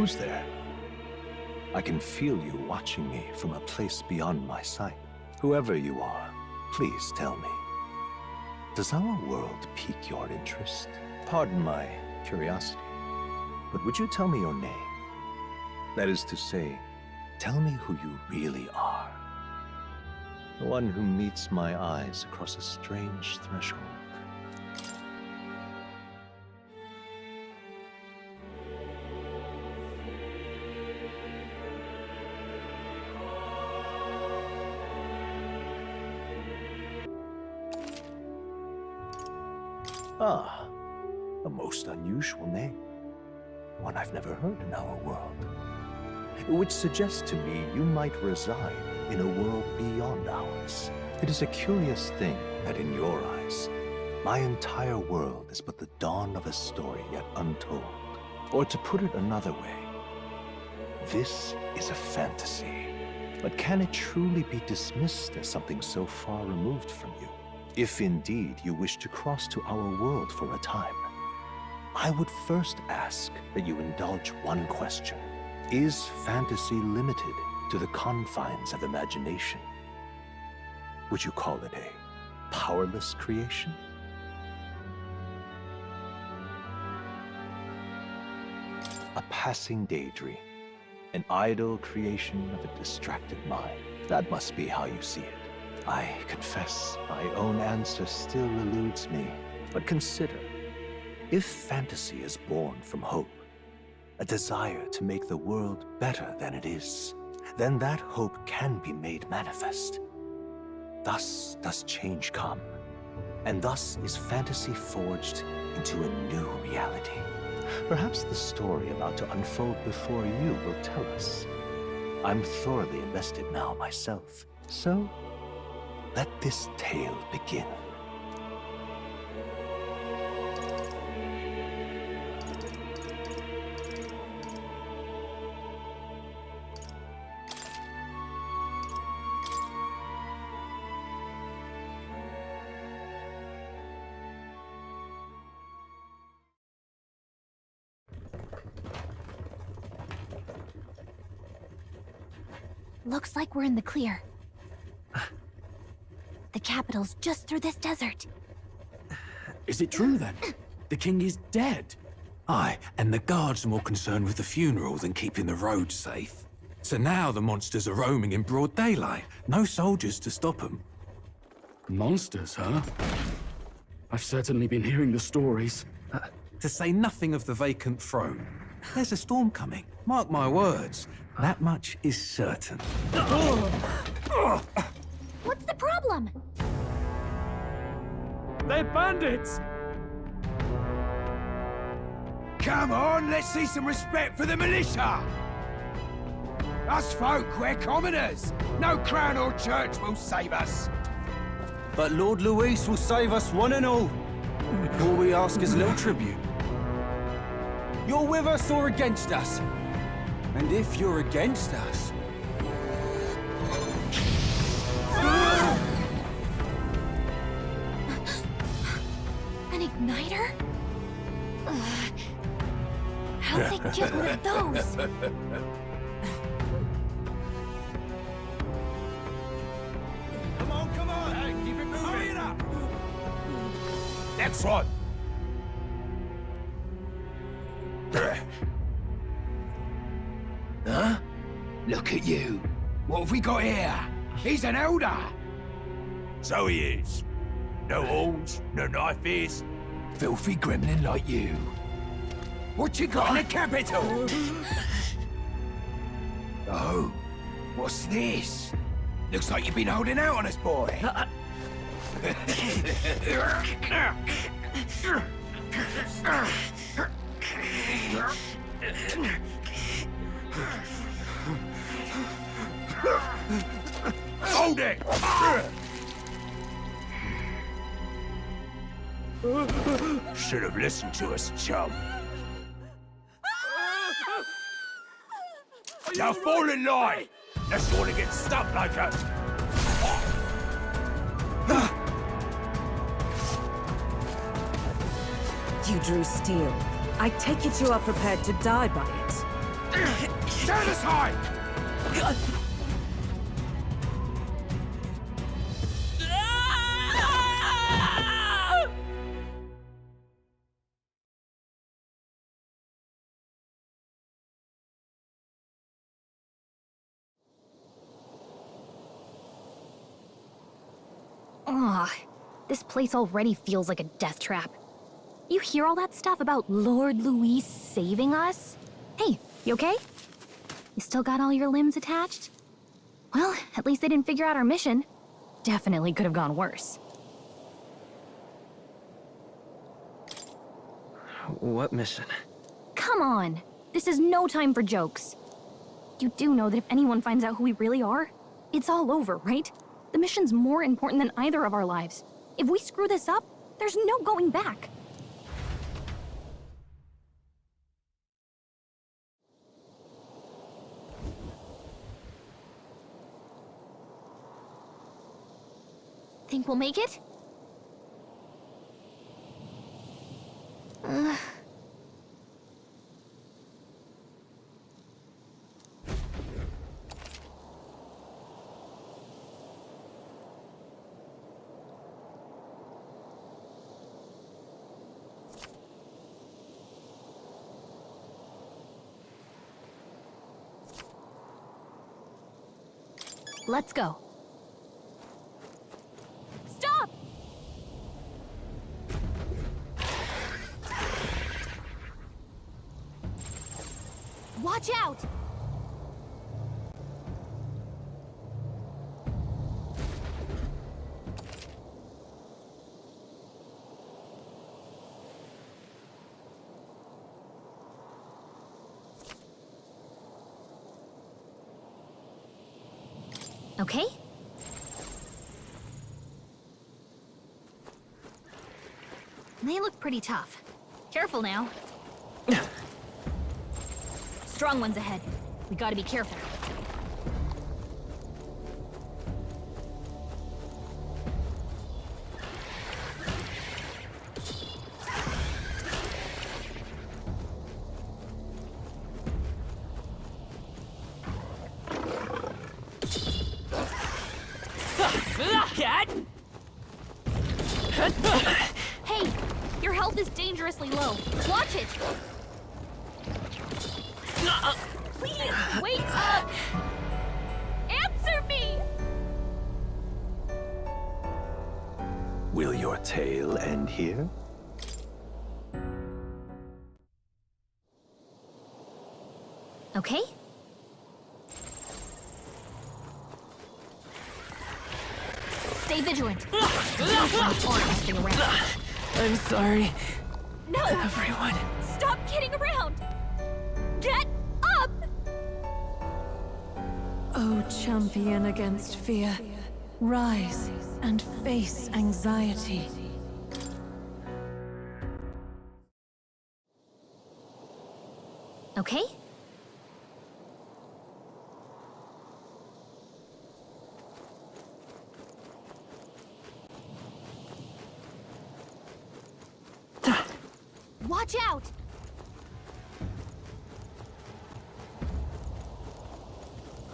Who's there? I can feel you watching me from a place beyond my sight. Whoever you are, please tell me. Does our world pique your interest? Pardon my curiosity, but would you tell me your name? That is to say, tell me who you really are. The one who meets my eyes across a strange threshold. Ah, a most unusual name. One I've never heard in our world. Which suggests to me you might reside in a world beyond ours. It is a curious thing that in your eyes, my entire world is but the dawn of a story yet untold. Or to put it another way, this is a fantasy. But can it truly be dismissed as something so far removed from you? If indeed you wish to cross to our world for a time, I would first ask that you indulge one question. Is fantasy limited to the confines of imagination? Would you call it a powerless creation? A passing daydream, an idle creation of a distracted mind. That must be how you see it. I confess, my own answer still eludes me. But consider, if fantasy is born from hope, a desire to make the world better than it is, then that hope can be made manifest. Thus does change come, and thus is fantasy forged into a new reality. Perhaps the story about to unfold before you will tell us. I'm thoroughly invested now myself, so let this tale begin. Looks like we're in the clear. The capital's just through this desert. Is it true then? The king is dead? Aye, and the guards are more concerned with the funeral than keeping the roads safe. So now the monsters are roaming in broad daylight. No soldiers to stop them. Monsters, huh? I've certainly been hearing the stories. To say nothing of the vacant throne. There's a storm coming. Mark my words. That much is certain. What's the problem? They're bandits! Come on, let's see some respect for the militia! Us folk, we're commoners. No crown or church will save us. But Lord Luis will save us one and all. All we ask is a little tribute. You're with us or against us? And if you're against us... An igniter? How'd they get one of those? Come on, hey, keep it moving. Hurry it up! Next one! Huh? Look at you. What have we got here? He's an elder. So he is. No horns, no knife is. Filthy gremlin like you. What you got in the capital? Oh, what's this? Looks like you've been holding out on us, boy. Hold it! Should have listened to us, chum. Now fall in line! Let's want to get stuck like us. You drew steel. I take it you are prepared to die by it. Stand aside! Ugh, this place already feels like a death trap. You hear all that stuff about Lord Louis saving us? Hey, you okay? You still got all your limbs attached? Well, at least they didn't figure out our mission. Definitely could have gone worse. What mission? Come on! This is no time for jokes. You do know that if anyone finds out who we really are, it's all over, right? The mission's more important than either of our lives. If we screw this up, there's no going back. Think we'll make it? Let's go. Stop! Watch out! Okay? They look pretty tough. Careful now. Strong ones ahead. We gotta be careful. Hey, your health is dangerously low. Watch it! Please, wake up! Answer me! Will your tale end here? Okay? Stay vigilant. Messing around. I'm sorry, No! everyone. Stop kidding around! Get up! O champion against fear, rise and face anxiety. Okay? Watch out!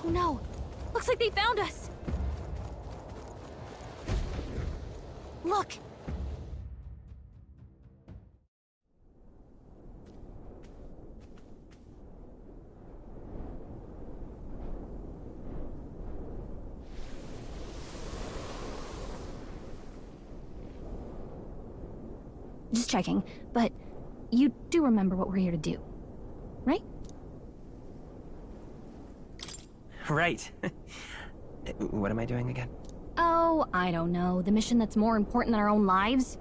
Oh no! Looks like they found us! Look! Just checking, but you do remember what we're here to do, right? Right. What am I doing again? Oh, I don't know. The mission that's more important than our own lives?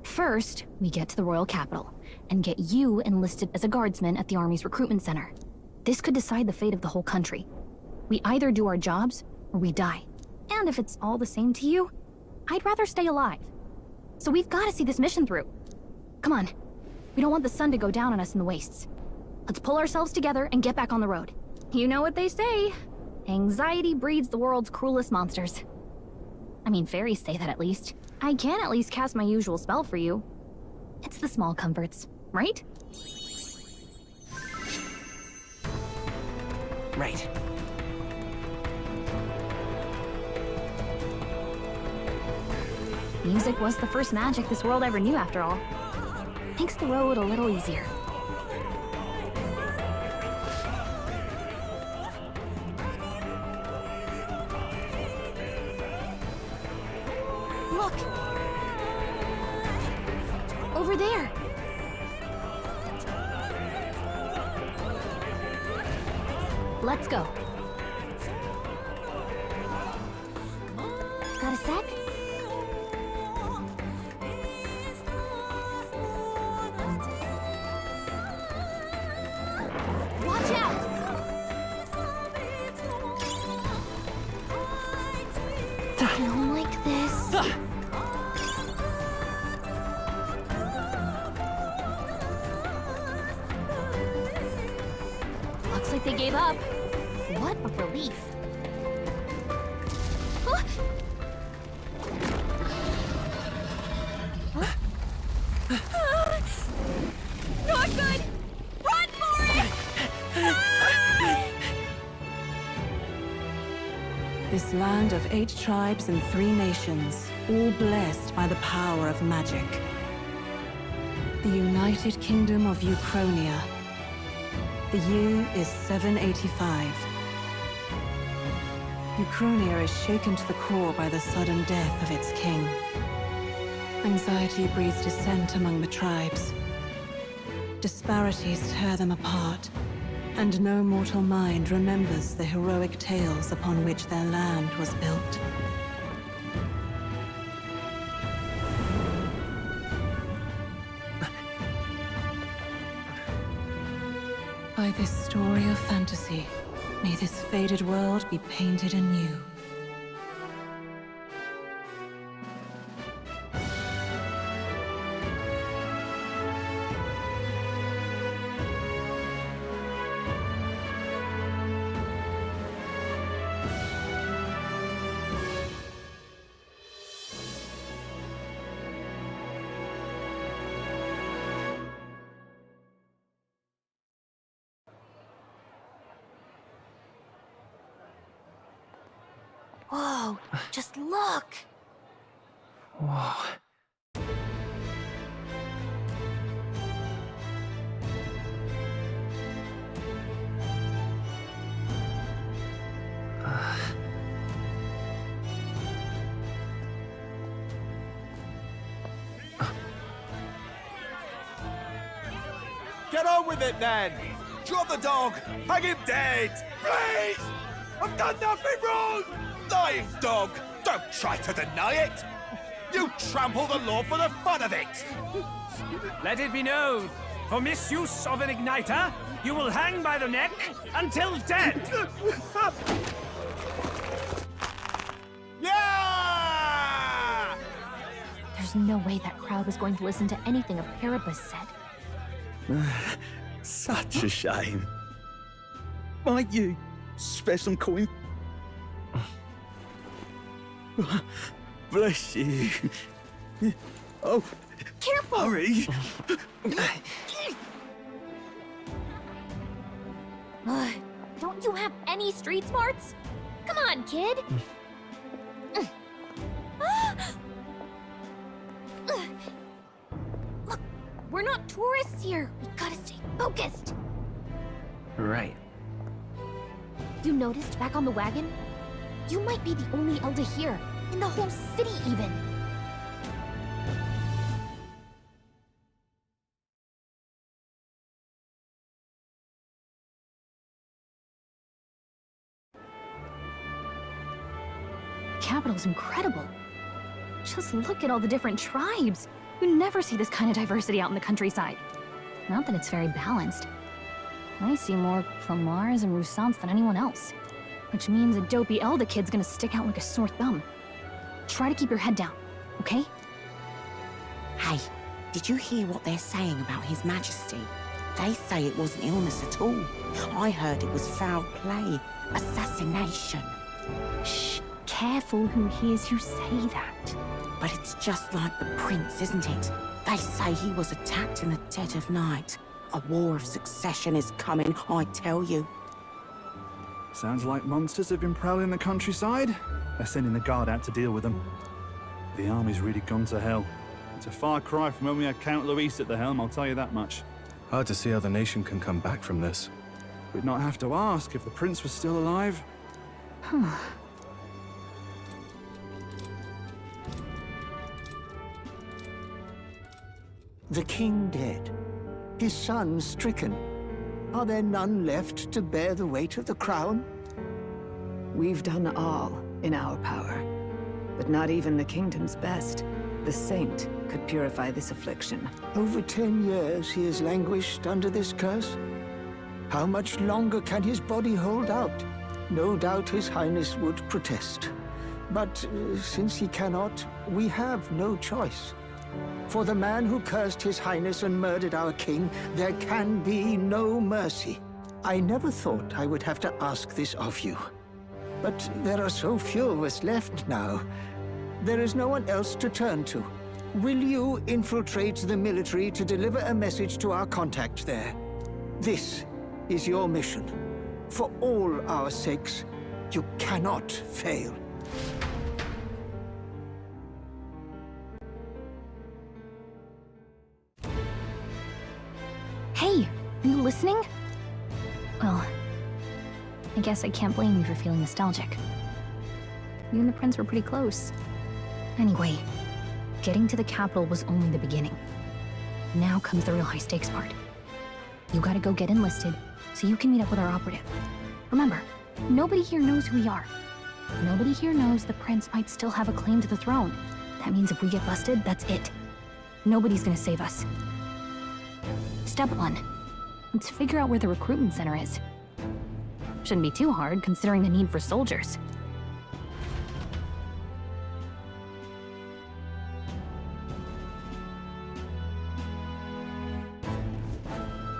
First, we get to the royal capital and get you enlisted as a guardsman at the army's recruitment center. This could decide the fate of the whole country. We either do our jobs or we die. And if it's all the same to you, I'd rather stay alive. So we've got to see this mission through. Come on. We don't want the sun to go down on us in the wastes. Let's pull ourselves together and get back on the road. You know what they say. Anxiety breeds the world's cruelest monsters. I mean, fairies say that at least. I can at least cast my usual spell for you. It's the small comforts, right? Right. Music was the first magic this world ever knew, after all. Makes the road a little easier. Look! Over there! Let's go. Got a sec? Watch out! I don't like this. Looks like they gave up. What a relief. Huh? Huh? Not good! Run for it! This land of 8 tribes and 3 nations, all blessed by the power of magic. The United Kingdom of Uchronia. The year is 785. Uchronia is shaken to the core by the sudden death of its king. Anxiety breeds dissent among the tribes. Disparities tear them apart, and no mortal mind remembers the heroic tales upon which their land was built. By this story of fantasy, may this faded world be painted anew. Whoa, just look! Whoa. Get on with it, then! Drop the dog! Hang him dead! Please! I've done nothing wrong! Lying dog! Don't try to deny it! You trample the law for the fun of it! Let it be known, for misuse of an igniter, you will hang by the neck until dead! Yeah! There's no way that crowd was going to listen to anything a Paribus said. Such a shame. Might you spare some coin? Bless you. Oh, Careful! hurry. Don't you have any street smarts? Come on, kid! Look, we're not tourists here. We gotta stay focused. Right. You noticed back on the wagon? You might be the only Elder here, in the whole city even. The capital's incredible. Just look at all the different tribes. You never see this kind of diversity out in the countryside. Not that it's very balanced. I see more Plamars and Roussants than anyone else. Which means a dopey Elder kid's gonna stick out like a sore thumb. Try to keep your head down, okay? Hey, did you hear what they're saying about His Majesty? They say it wasn't illness at all. I heard it was foul play, assassination. Shh, careful who hears you say that. But it's just like the prince, isn't it? They say he was attacked in the dead of night. A war of succession is coming, I tell you. Sounds like monsters have been prowling the countryside. They're sending the guard out to deal with them. The army's really gone to hell. It's a far cry from when we had Count Luis at the helm, I'll tell you that much. Hard to see how the nation can come back from this. We'd not have to ask if the prince was still alive. The king dead, his son stricken. Are there none left to bear the weight of the crown? We've done all in our power, but not even the kingdom's best. The saint could purify this affliction. Over 10 years he has languished under this curse. How much longer can his body hold out? No doubt his highness would protest. But since he cannot, we have no choice. For the man who cursed his highness and murdered our king, there can be no mercy. I never thought I would have to ask this of you. But there are so few of us left now. There is no one else to turn to. Will you infiltrate the military to deliver a message to our contact there? This is your mission. For all our sakes, you cannot fail. Hey, are you listening? Well, I guess I can't blame you for feeling nostalgic. You and the prince were pretty close. Anyway, getting to the capital was only the beginning. Now comes the real high-stakes part. You gotta go get enlisted, so you can meet up with our operative. Remember, nobody here knows who we are. Nobody here knows the prince might still have a claim to the throne. That means if we get busted, that's it. Nobody's gonna save us. Step 1. Let's figure out where the recruitment center is. Shouldn't be too hard, considering the need for soldiers.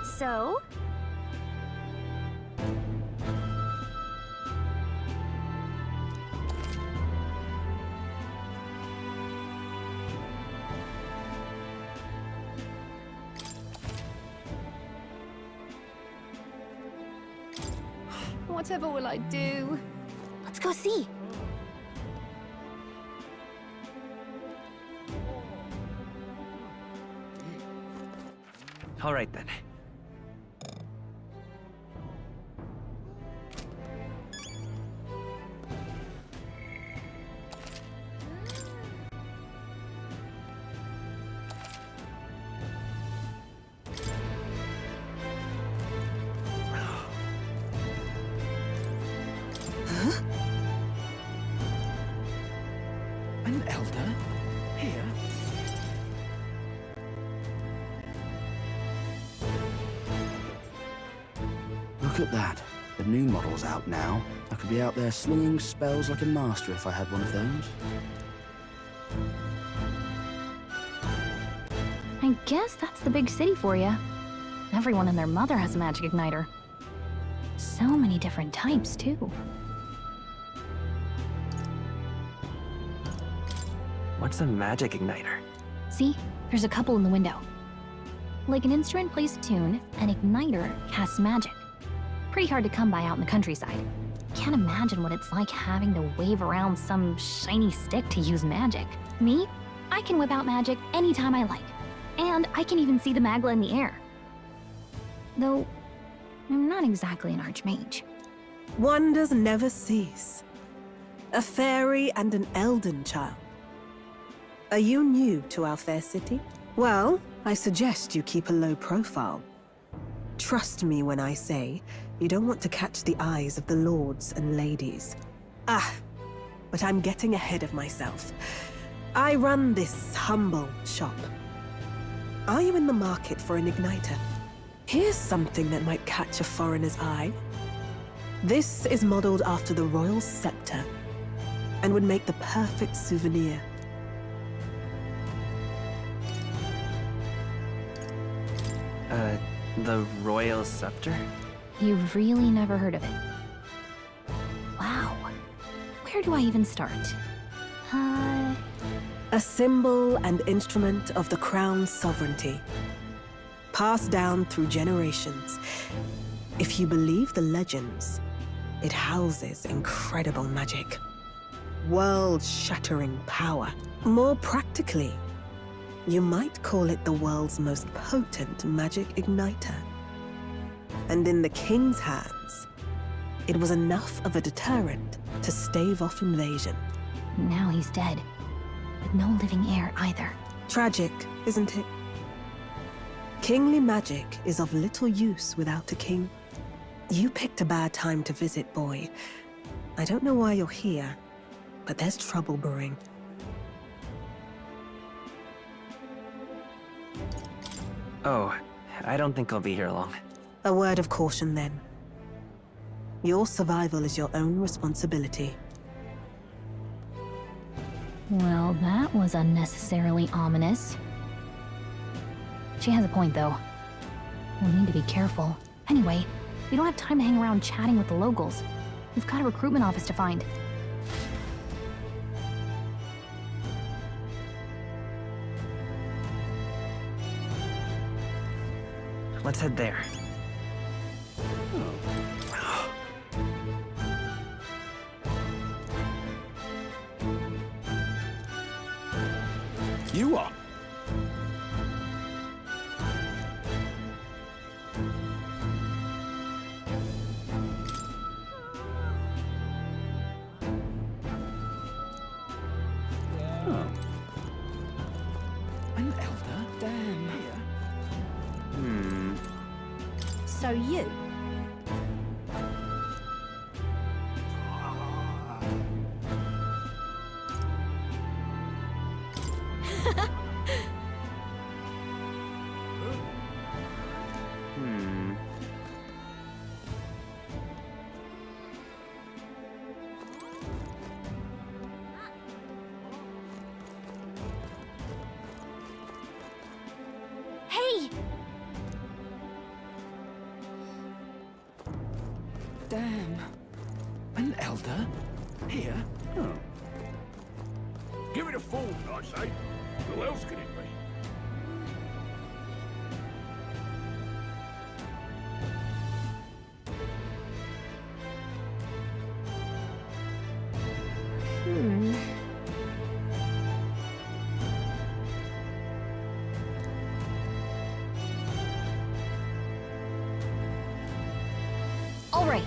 So? Whatever will I do? Let's go see. All right then. An elder? Here? Look at that. The new model's out now. I could be out there slinging spells like a master if I had one of those. I guess that's the big city for you. Everyone and their mother has a magic igniter. So many different types, too. What's a magic igniter? See? There's a couple in the window. Like an instrument plays a tune, an igniter casts magic. Pretty hard to come by out in the countryside. Can't imagine what it's like having to wave around some shiny stick to use magic. Me? I can whip out magic anytime I like. And I can even see the magla in the air. Though, I'm not exactly an archmage. Wonders never cease. A fairy and an elden child. Are you new to our fair city? Well, I suggest you keep a low profile. Trust me when I say you don't want to catch the eyes of the lords and ladies. But I'm getting ahead of myself. I run this humble shop. Are you in the market for an igniter? Here's something that might catch a foreigner's eye. This is modeled after the royal scepter and would make the perfect souvenir. The royal scepter? You've really never heard of it. Wow. Where do I even start? A symbol and instrument of the crown's sovereignty. Passed down through generations. If you believe the legends, It houses incredible magic. World-shattering power. More practically, you might call it the world's most potent magic igniter. And in the King's hands, it was enough of a deterrent to stave off invasion. Now he's dead. With no living heir either. Tragic, isn't it? Kingly magic is of little use without a king. You picked a bad time to visit, boy. I don't know why you're here, but there's trouble brewing. Oh, I don't think I'll be here long. A word of caution, then. Your survival is your own responsibility. Well, that was unnecessarily ominous. She has a point, though. We'll need to be careful. Anyway, we don't have time to hang around chatting with the locals. We've got a recruitment office to find. Let's head there. You are. An elder? Damn. So you? Hey! Damn. An elder? Here? Give it a fool, I say. Who else can it be? All right.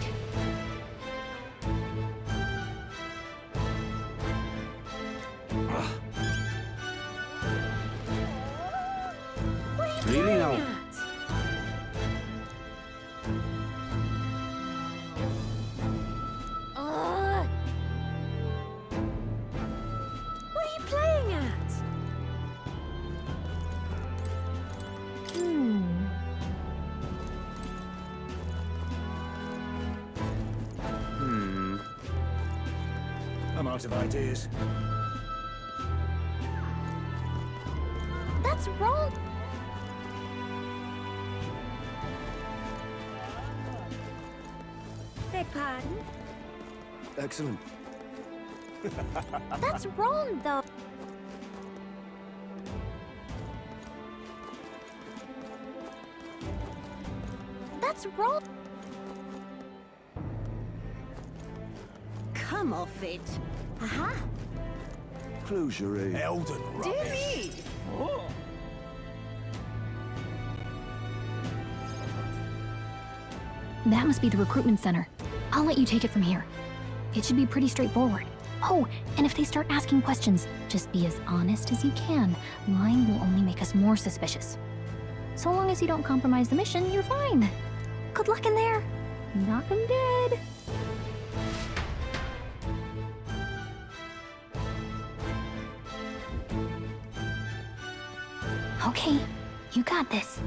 Really now? What are you playing at? I'm out of ideas. That's wrong. Beg pardon? Excellent. That's wrong, though. That's wrong. Come off it. Aha. Closery. Elden rubbish. That must be the recruitment center. I'll let you take it from here. It should be pretty straightforward. Oh, and if they start asking questions, just be as honest as you can. Lying will only make us more suspicious. So long as you don't compromise the mission, you're fine. Good luck in there. Knock 'em dead. Okay, you got this.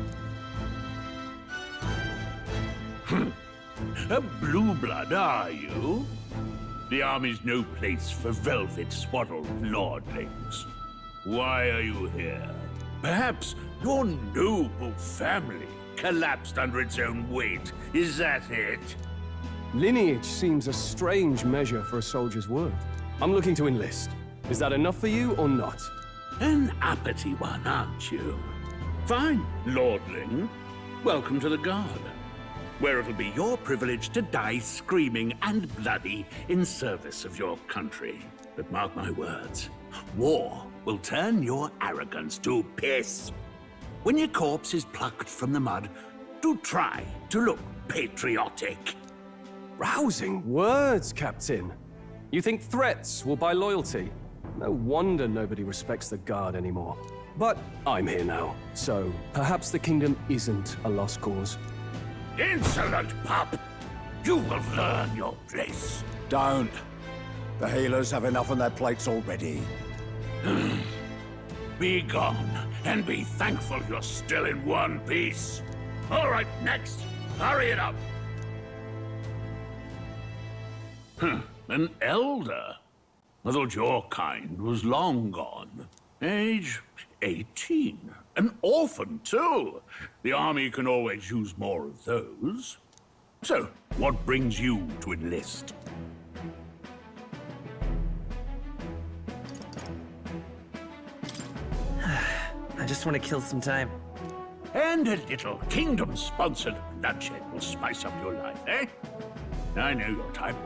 A blue blood, are you? The army's no place for velvet-swaddled lordlings. Why are you here? Perhaps your noble family collapsed under its own weight. Is that it? Lineage seems a strange measure for a soldier's worth. I'm looking to enlist. Is that enough for you or not? An uppity one, aren't you? Fine, lordling. Welcome to the guard. where it'll be your privilege to die screaming and bloody in service of your country. But mark my words, war will turn your arrogance to piss. When your corpse is plucked from the mud, do try to look patriotic. Rousing words, Captain. You think threats will buy loyalty? No wonder nobody respects the Guard anymore. But I'm here now, so perhaps the kingdom isn't a lost cause. Insolent pup! You will learn your place. Don't. The healers have enough on their plates already. Be gone, and be thankful you're still in one piece. All right, next. Hurry it up. An elder? I thought your kind was long gone. Age 18. An orphan, too. The army can always use more of those. So, what brings you to enlist? I just want to kill some time. And a little kingdom-sponsored bloodshed will spice up your life, eh? I know your type.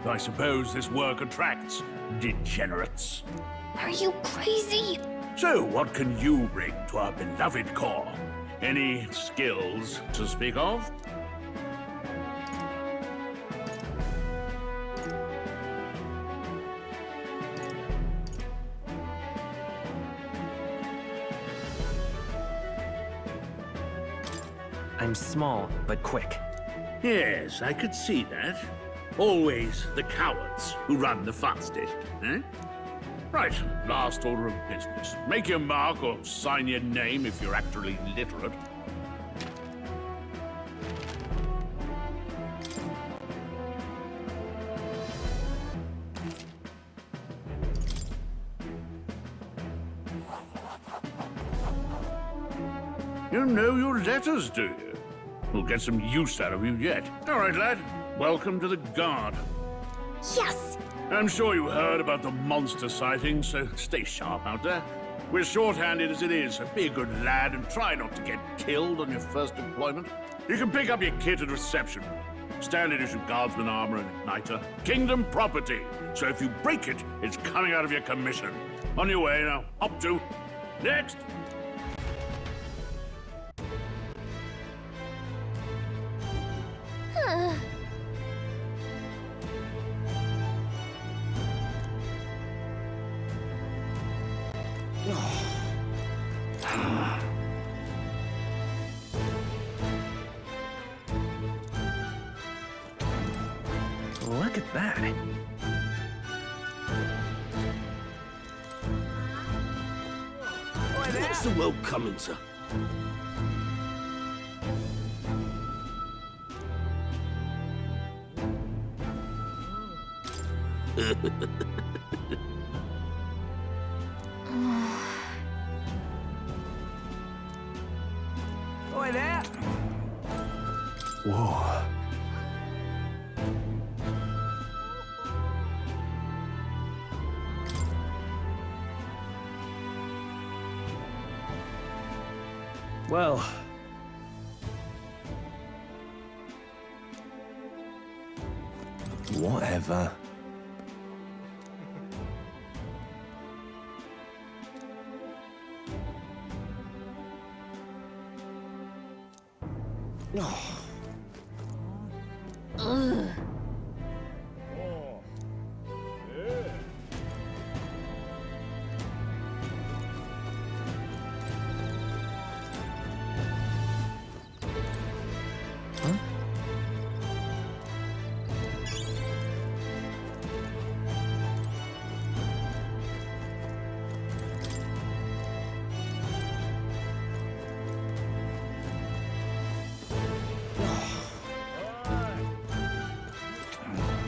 I suppose this work attracts degenerates. Are you crazy? So, what can you bring to our beloved corps? Any skills to speak of? I'm small, but quick. Yes, I could see that. Always the cowards who run the fastest, eh? Right, last order of business. Make your mark or sign your name if you're actually literate. You know your letters, do you? We'll get some use out of you yet. All right, lad. Welcome to the Guard. Yes! I'm sure you heard about the monster sightings, so stay sharp out there. We're short-handed as it is, so be a good lad and try not to get killed on your first deployment. You can pick up your kit at reception. Standard issue guardsman armor and igniter. Kingdom property, so if you break it, it's coming out of your commission. On your way now. Up to. Next! Look at that. What's the world coming to? Boy, there! Whoa. Well, whatever. Ugh.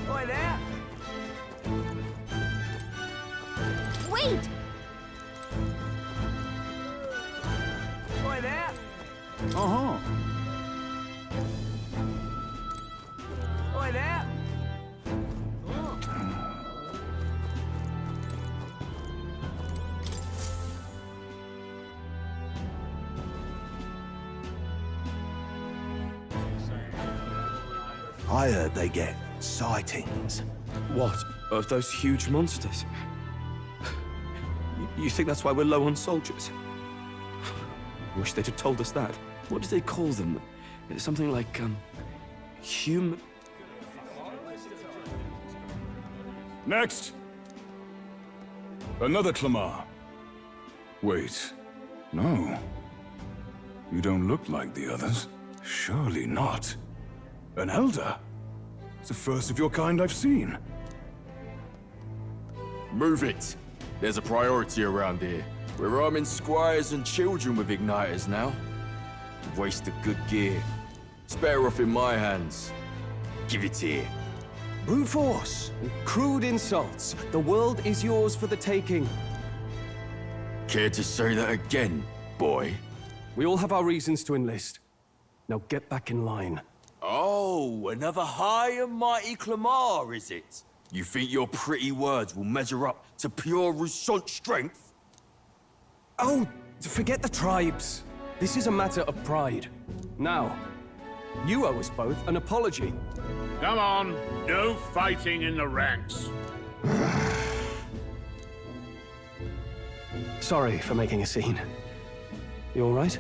Boy, there! Wait! Boy, there! Uh-huh. Boy, there! I heard they get sightings. What? Of those huge monsters? You think that's why we're low on soldiers? Wish they'd have told us that. What do they call them? Something like, human... Next! Another Clamar. Wait, no. You don't look like the others. Surely not. An elder? It's the first of your kind I've seen. Move it. There's a priority around here. We're arming squires and children with igniters now. Waste of good gear. It's better off in my hands. Give it here. Brute force. Crude insults. The world is yours for the taking. Care to say that again, boy? We all have our reasons to enlist. Now get back in line. Oh, another high and mighty Clamar, is it? You think your pretty words will measure up to pure Rousseau strength? Oh, forget the tribes. This is a matter of pride. Now, you owe us both an apology. Come on, no fighting in the ranks. Sorry for making a scene. You all right?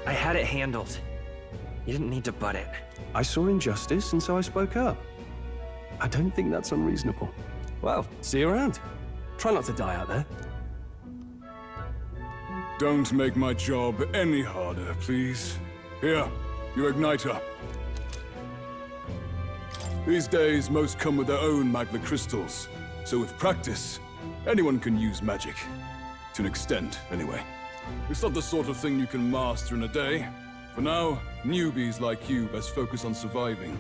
I had it handled. You didn't need to butt it. I saw injustice, and so I spoke up. I don't think that's unreasonable. Well, see you around. Try not to die out there. Don't make my job any harder, please. Here, your igniter. These days, most come with their own magna crystals. So with practice, anyone can use magic. To an extent, anyway. It's not the sort of thing you can master in a day. For now, newbies like you best focus on surviving.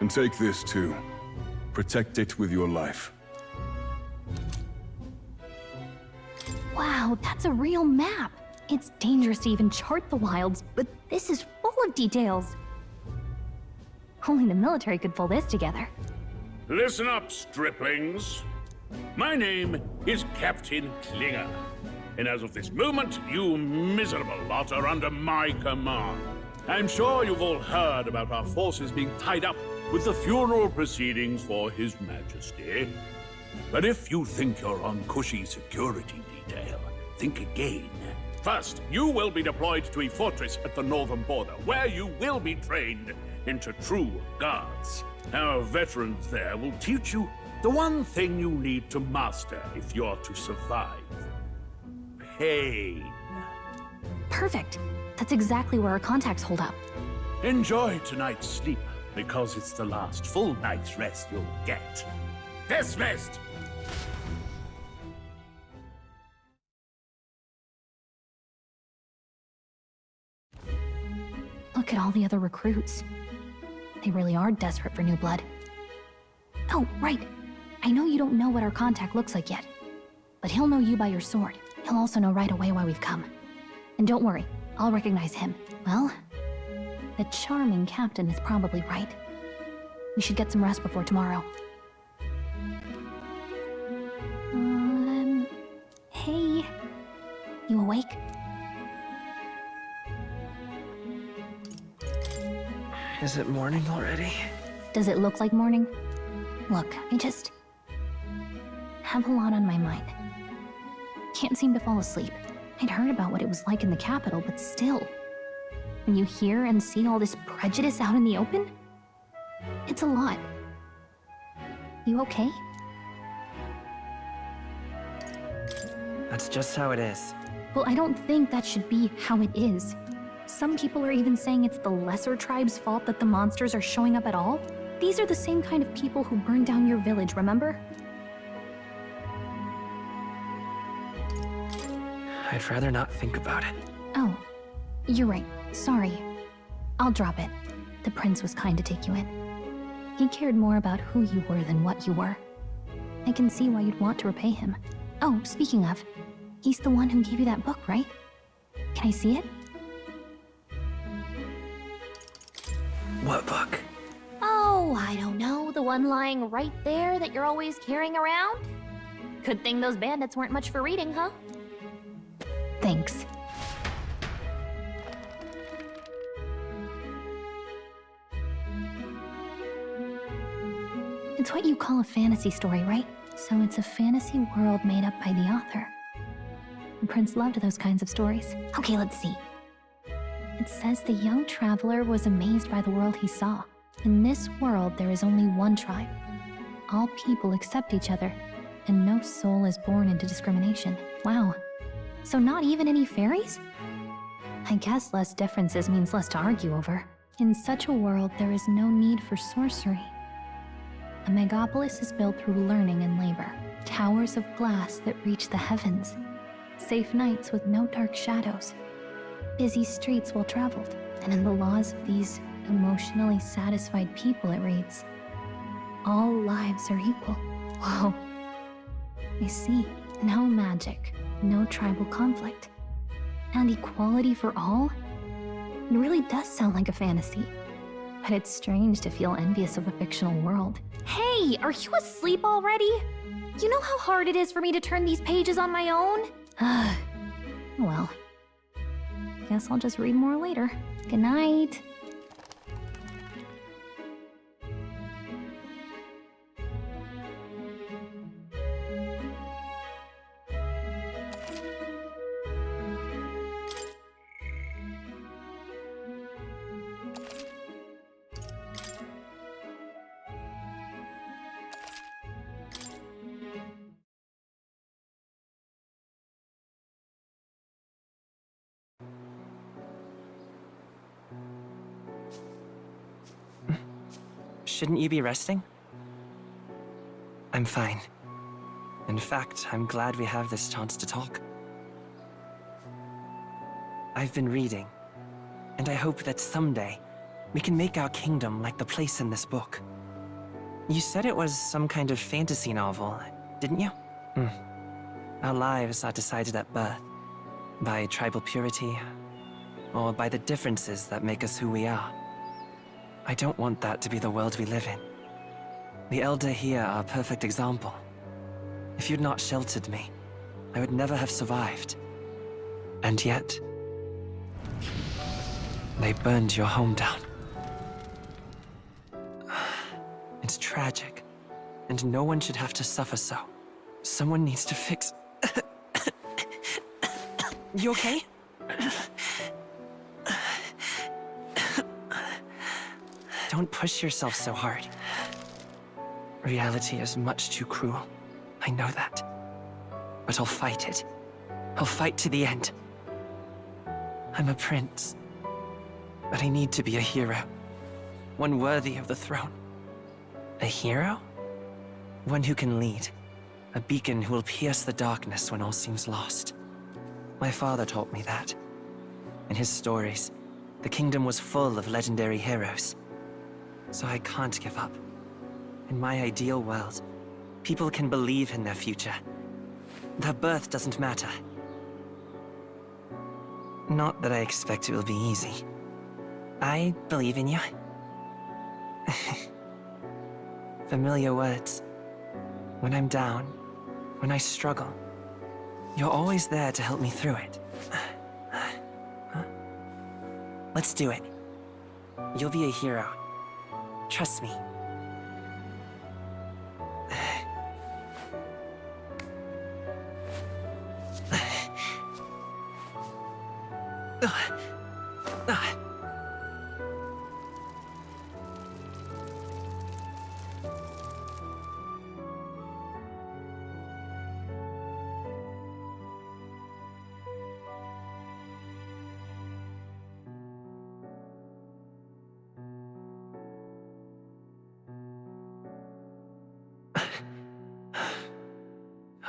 And take this too. Protect it with your life. Wow, that's a real map. It's dangerous to even chart the wilds, but this is full of details. Only the military could pull this together. Listen up, striplings. My name is Captain Klinger, and as of this moment, you miserable lot are under my command. I'm sure you've all heard about our forces being tied up with the funeral proceedings for His Majesty. But if you think you're on cushy security detail, think again. First, you will be deployed to a fortress at the northern border, where you will be trained into true guards. Our veterans there will teach you the one thing you need to master if you're to survive. Pain. Perfect. That's exactly where our contacts hold up. Enjoy tonight's sleep, because it's the last full night's rest you'll get. Dismissed! Look at all the other recruits. They really are desperate for new blood. Oh, right. I know you don't know what our contact looks like yet, but he'll know you by your sword. He'll also know right away why we've come. And don't worry, I'll recognize him. Well, the charming captain is probably right. We should get some rest before tomorrow. Hey. You awake? Is it morning already? Does it look like morning? Look, I just have a lot on my mind. Can't seem to fall asleep. I'd heard about what it was like in the capital, but still. When you hear and see all this prejudice out in the open, it's a lot. You okay? That's just how it is. Well, I don't think that should be how it is. Some people are even saying it's the lesser tribe's fault that the monsters are showing up at all. These are the same kind of people who burned down your village, remember? I'd rather not think about it. Oh, you're right. Sorry. I'll drop it. The prince was kind to take you in. He cared more about who you were than what you were. I can see why you'd want to repay him. Oh, speaking of, he's the one who gave you that book, right? Can I see it? What book? Oh, I don't know. The one lying right there that you're always carrying around? Good thing those bandits weren't much for reading, huh? Thanks. It's what you call a fantasy story, right? So it's a fantasy world made up by the author. The prince loved those kinds of stories. Okay, let's see. It says the young traveler was amazed by the world he saw. In this world, there is only one tribe. All people accept each other, and no soul is born into discrimination. Wow. So not even any fairies? I guess less differences means less to argue over. In such a world, there is no need for sorcery. A megapolis is built through learning and labor. Towers of glass that reach the heavens. Safe nights with no dark shadows. Busy streets well traveled. And in the laws of these emotionally satisfied people, it reads, all lives are equal. Whoa. I see. No magic, no tribal conflict, and equality for all? It really does sound like a fantasy. But it's strange to feel envious of a fictional world. Hey, are you asleep already? You know how hard it is for me to turn these pages on my own? Well, guess I'll just read more later. Good night. Shouldn't you be resting? I'm fine. In fact, I'm glad we have this chance to talk. I've been reading, and I hope that someday we can make our kingdom like the place in this book. You said it was some kind of fantasy novel, didn't you? Our lives are decided at birth, by tribal purity, or by the differences that make us who we are. I don't want that to be the world we live in. The Elder here are a perfect example. If you'd not sheltered me, I would never have survived. And yet, they burned your home down. It's tragic, and no one should have to suffer so. Someone needs to fix... You okay? Don't push yourself so hard. Reality is much too cruel. I know that. But I'll fight it. I'll fight to the end. I'm a prince. But I need to be a hero. One worthy of the throne. A hero? One who can lead. A beacon who will pierce the darkness when all seems lost. My father taught me that. In his stories, the kingdom was full of legendary heroes. So I can't give up. In my ideal world, people can believe in their future. Their birth doesn't matter. Not that I expect it will be easy. I believe in you. Familiar words. When I'm down, when I struggle, you're always there to help me through it. Let's do it. You'll be a hero. Trust me.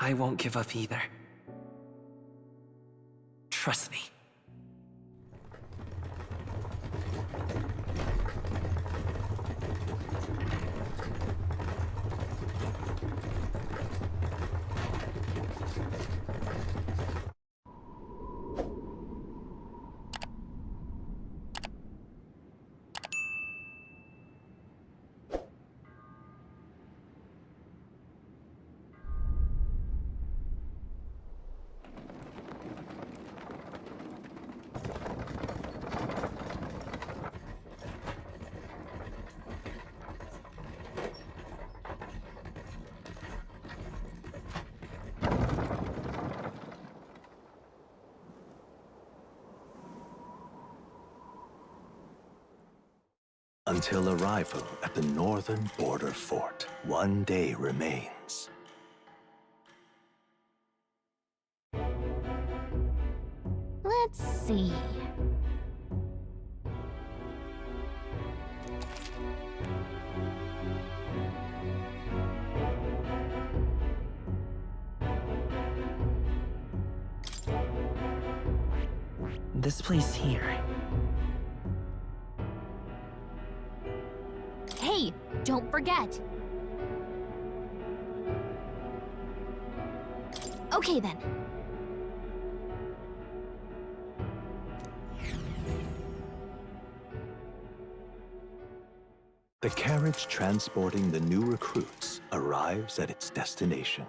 I won't give up either. Trust me. until arrival at the northern border fort. One day remains. Let's see. This place here. Hey, don't forget. Okay then. The carriage transporting the new recruits arrives at its destination.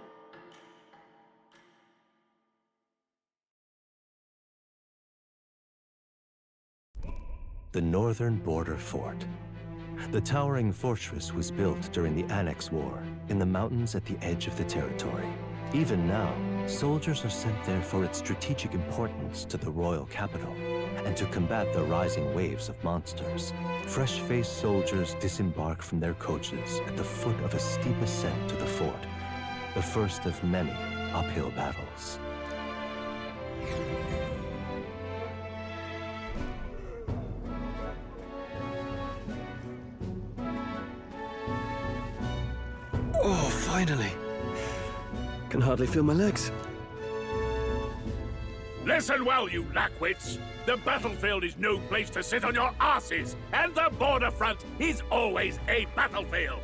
The northern border fort. The towering fortress was built during the Annex War in the mountains at the edge of the territory. Even now, soldiers are sent there for its strategic importance to the royal capital and to combat the rising waves of monsters. Fresh-faced soldiers disembark from their coaches at the foot of a steep ascent to the fort, the first of many uphill battles. Oh, finally. Can hardly feel my legs. Listen well, you lackwits. The battlefield is no place to sit on your asses, and the border front is always a battlefield.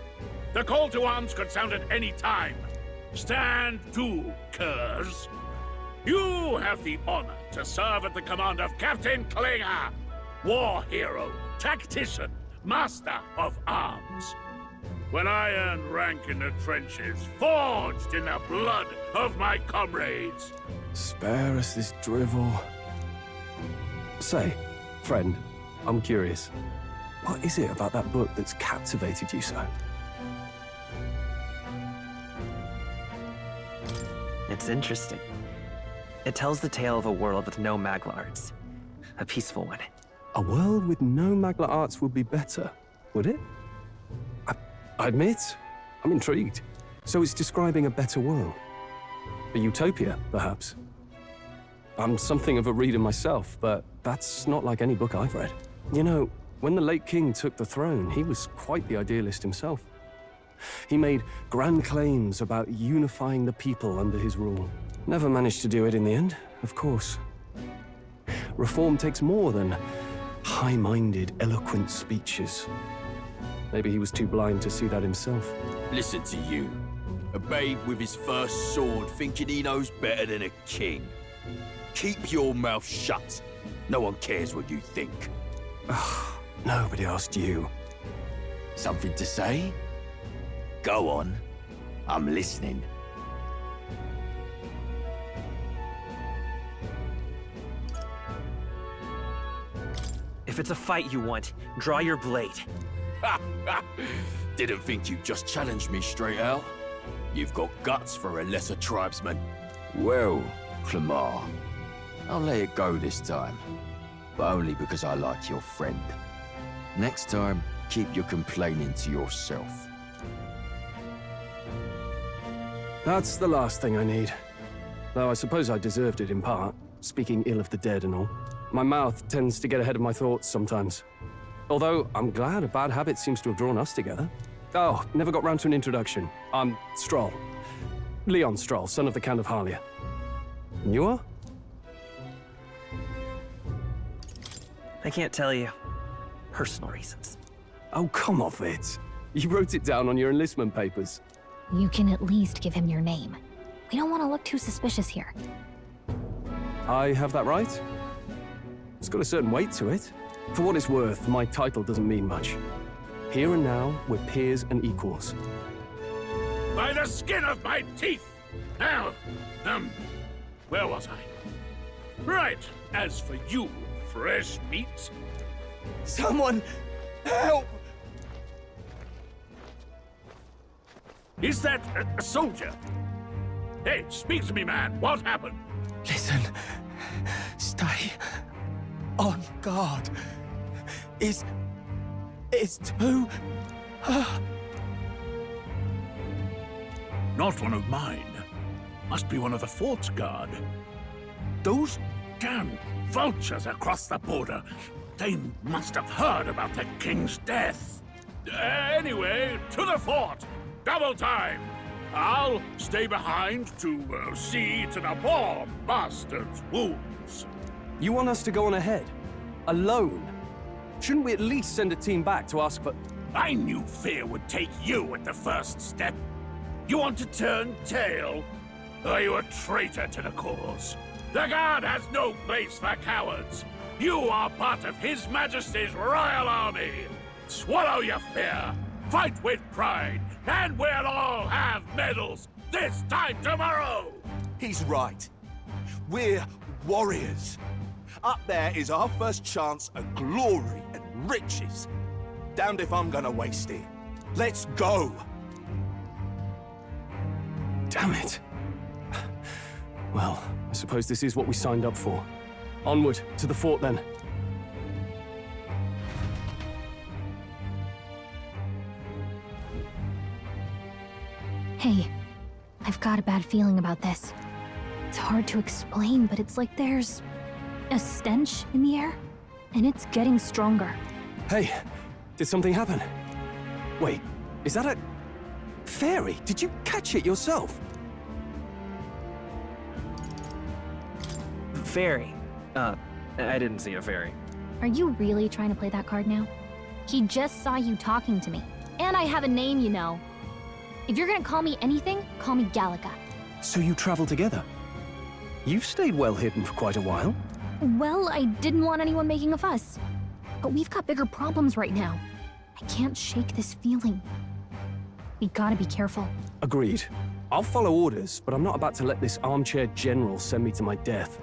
The call to arms could sound at any time. Stand to, curs. You have the honor to serve at the command of Captain Klinger, war hero, tactician, master of arms. When I earned rank in the trenches, forged in the blood of my comrades. Spare us this drivel. Say, friend, I'm curious. What is it about that book that's captivated you so? It's interesting. It tells the tale of a world with no Magla arts. A peaceful one. A world with no Magla arts would be better, would it? I admit, I'm intrigued. So it's describing a better world. A utopia, perhaps. I'm something of a reader myself, but that's not like any book I've read. You know, when the late king took the throne, he was quite the idealist himself. He made grand claims about unifying the people under his rule. Never managed to do it in the end, of course. Reform takes more than high-minded, eloquent speeches. Maybe he was too blind to see that himself. Listen to you. A babe with his first sword thinking he knows better than a king. Keep your mouth shut. No one cares what you think. Nobody asked you. Something to say? Go on. I'm listening. If it's a fight you want, draw your blade. Didn't think you'd just challenge me straight out. You've got guts for a lesser tribesman. Well, Clemar, I'll let it go this time. But only because I like your friend. Next time, keep your complaining to yourself. That's the last thing I need. Though I suppose I deserved it in part, speaking ill of the dead and all. My mouth tends to get ahead of my thoughts sometimes. Although, I'm glad a bad habit seems to have drawn us together. Oh, never got round to an introduction. I'm Stroll. Leon Stroll, son of the Count of Harlia. And you are? I can't tell you. Personal reasons. Oh, come off it. You wrote it down on your enlistment papers. You can at least give him your name. We don't want to look too suspicious here. I have that right? It's got a certain weight to it. For what it's worth, my title doesn't mean much. Here and now, we're peers and equals. By the skin of my teeth! Now, where was I? Right, as for you, fresh meat. Someone, help! Is that a soldier? Hey, speak to me, man. What happened? Listen. Stay on guard. It's too... Not one of mine. Must be one of the fort's guard. Those damn vultures across the border. They must have heard about the king's death. Anyway, to the fort! Double time! I'll stay behind to see to the poor bastard's wounds. You want us to go on ahead? Alone? Shouldn't we at least send a team back to ask for... I knew fear would take you at the first step. You want to turn tail? Are you a traitor to the cause? The Guard has no place for cowards. You are part of His Majesty's Royal Army. Swallow your fear, fight with pride, and we'll all have medals this time tomorrow! He's right. We're warriors. Up there is our first chance at glory and riches. Damned if I'm gonna waste it. Let's go! Damn it. Well, I suppose this is what we signed up for. Onward, to the fort then. Hey, I've got a bad feeling about this. It's hard to explain, but it's like there's a stench in the air, and it's getting stronger. Hey, did something happen? Wait, is that a... fairy? Did you catch it yourself? Fairy? I didn't see a fairy. Are you really trying to play that card now? He just saw you talking to me. And I have a name, you know. If you're gonna call me anything, call me Gallica. So you travel together? You've stayed well hidden for quite a while. Well, I didn't want anyone making a fuss. But we've got bigger problems right now. I can't shake this feeling. We gotta be careful. Agreed. I'll follow orders, but I'm not about to let this armchair general send me to my death.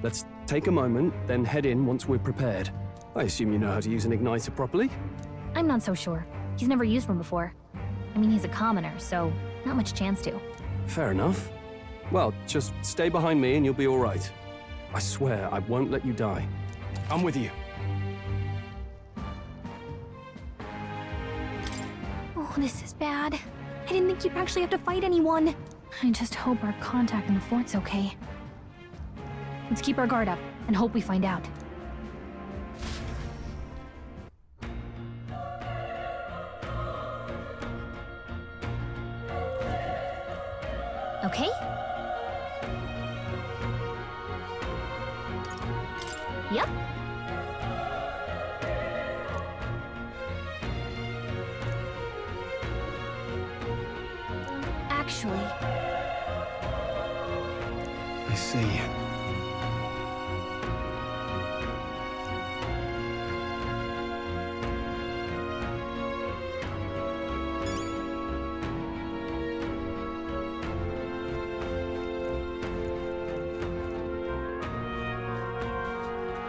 Let's take a moment, then head in once we're prepared. I assume you know how to use an igniter properly? I'm not so sure. He's never used one before. I mean, he's a commoner, so not much chance to. Fair enough. Well, just stay behind me and you'll be all right. I swear I won't let you die. I'm with you. Oh, this is bad. I didn't think you'd actually have to fight anyone. I just hope our contact in the fort's okay. Let's keep our guard up and hope we find out. Okay? Yep. Actually... I see.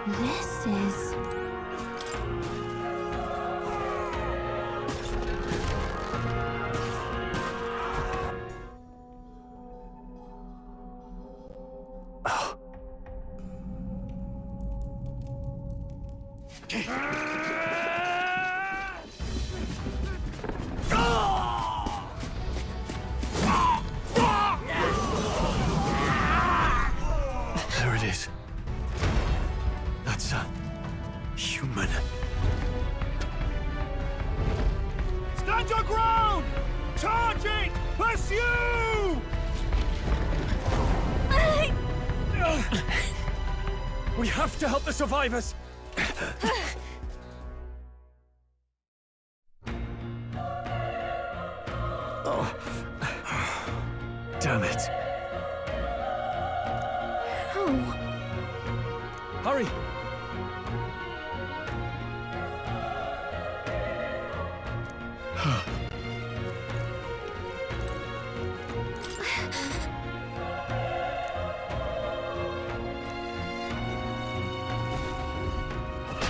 This is... There it is. That's a... human. Stand your ground! Charge it! Pursue! We have to help the survivors! Oh. Damn it. How? Hurry!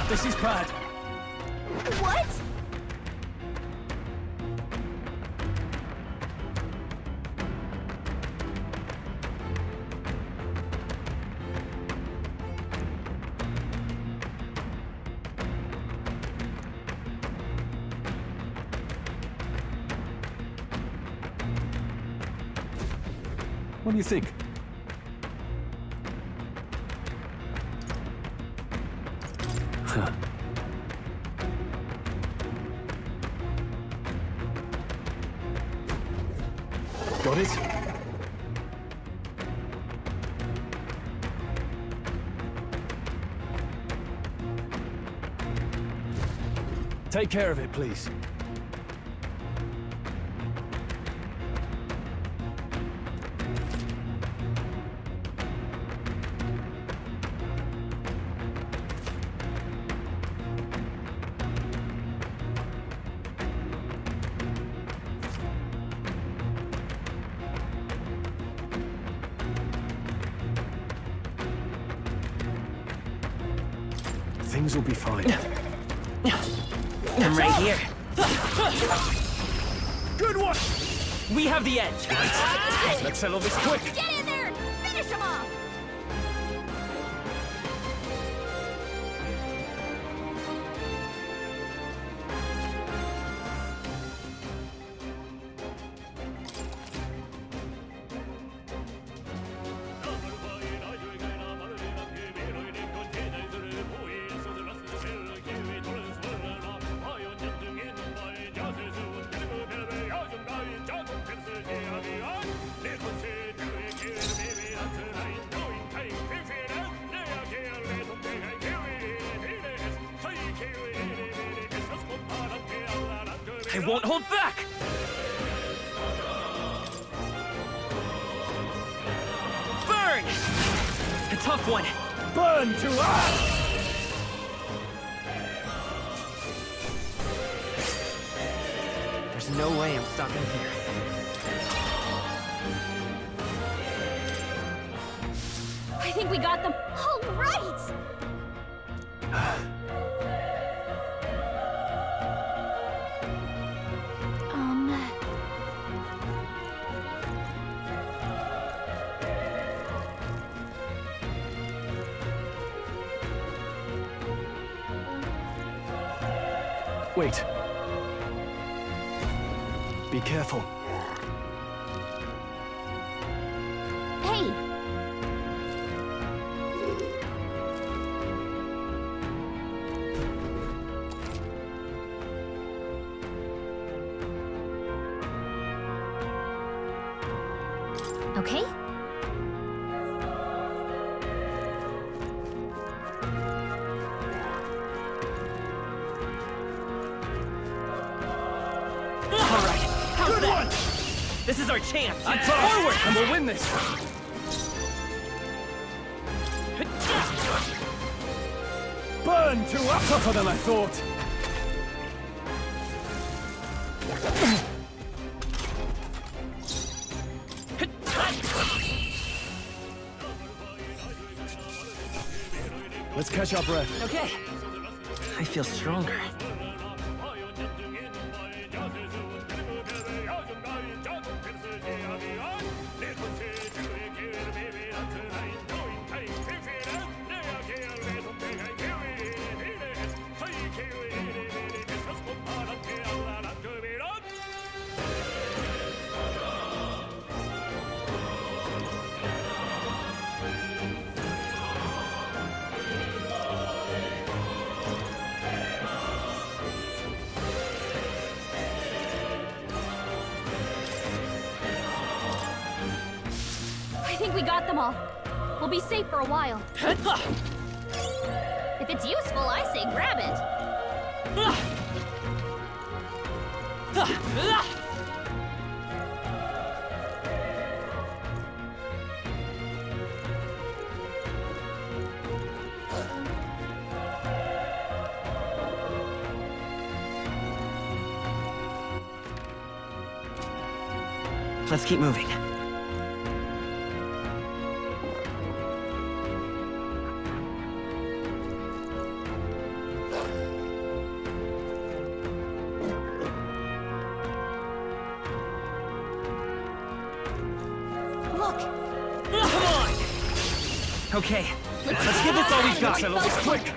This is bad. What? What do you think? Huh. Got it? Take care of it, please. Things will be fine. I'm right here. Good one! We have the edge. Right. Let's settle this quick. Get in there! Finish him off! I won't hold back! Burn! A tough one. Burn to us! There's no way I'm stopping here. I think we got them. All right! Wait. Be careful. Hey! Okay? This is our chance! Forward! And we'll win this! Burn to us! Tougher than I thought! Let's catch our breath. Okay. I feel stronger. I think we got them all. We'll be safe for a while. If it's useful, I say grab it. Let's keep moving. Okay, let's give this all we've got. Settle this quick.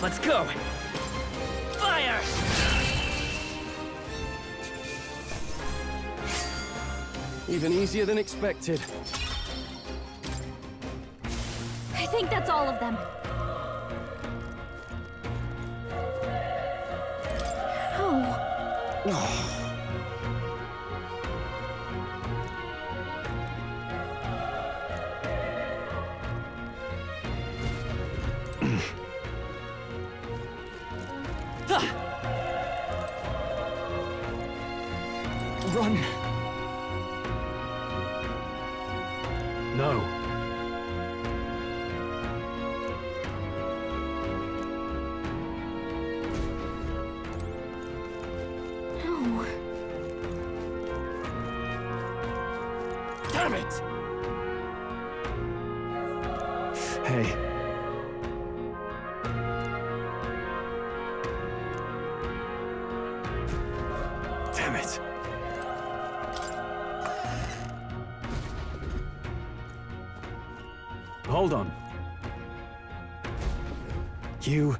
Let's go. Fire! Even easier than expected. I think that's all of them. Oh. Run! No. No. Damn it! Hey. Damn it. Hold on. You...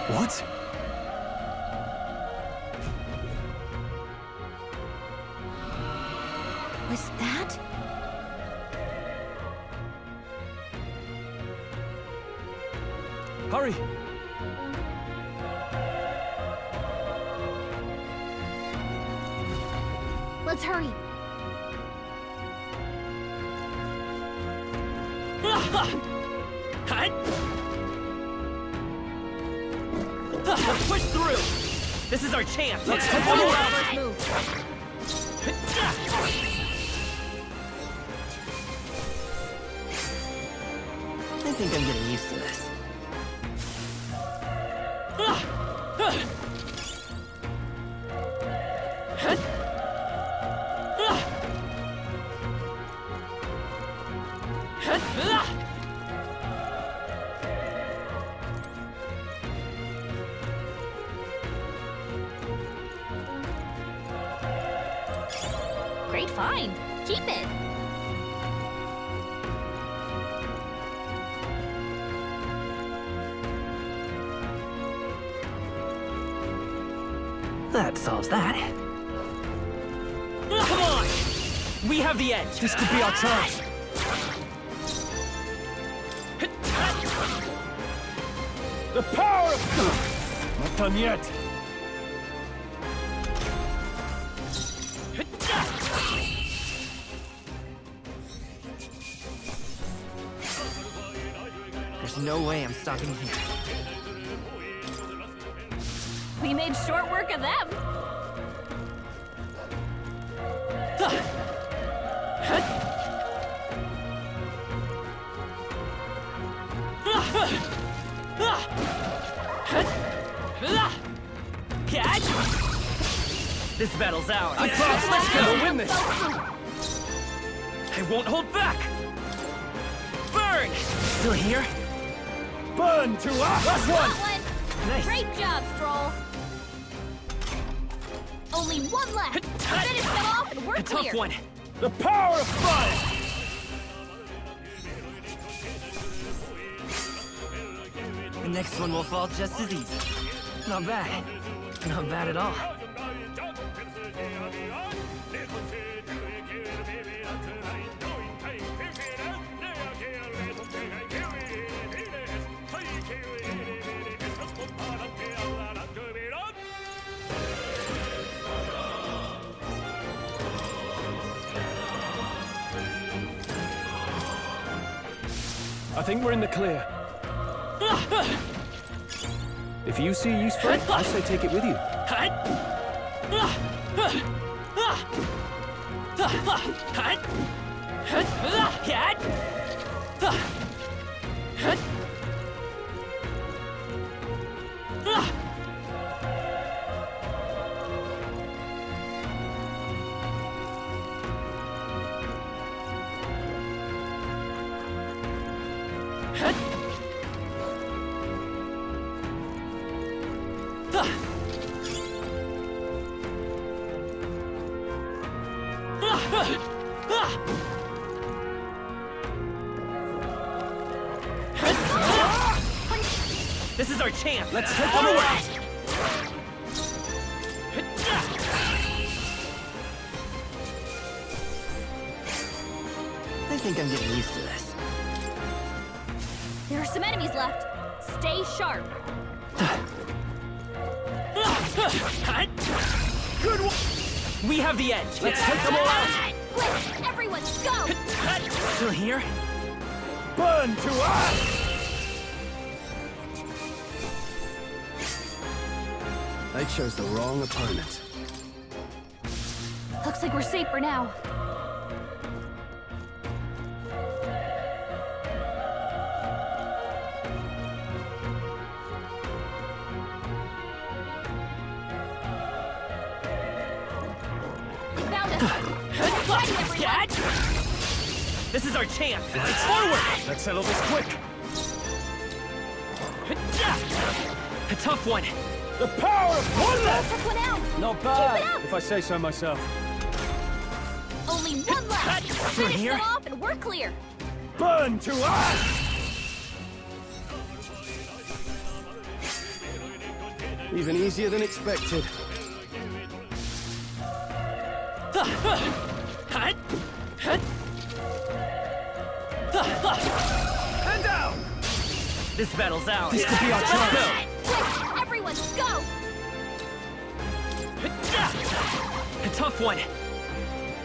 What? Was that? Hurry! Let's hurry. Let's push through! This is our chance! Let's Let's move. I think I'm getting used to this. Great find. Keep it. That solves that. Come on! We have the edge. This could be our chance. The power of... Not done yet. There's no way I'm stopping here. We made short work of them. This battle's ours. Let's go! We'll win this! I won't hold back! Burn! Still here? Burn to us! Last one! Nice. Great job, Stroll. Only one left. Finish them off and we're A clear. tough one. The power of fire! The next one will fall just as easy. Not bad. Not bad at all. I think we're in the clear. If you see use for it, I say take it with you. This is our chance! Let's take them away! I think I'm getting used to this. There are some enemies left. Stay sharp. Good one! We have the edge! Let's take them all out! Quick, everyone, go! Still here? Burn to us! They chose the wrong opponent. Looks like we're safe for now. Found us! Ready, everyone! This is our chance! Lights forward! Let's settle this quick. A tough one! The power of oneness! Took one out! Not Keep it bad, up! if I say so myself. Only one left! Through Finish here? them off and we're clear! Burn to us! Even easier than expected. And down! This battle's ours. This could be our chance. Quick, everyone, go! A tough one!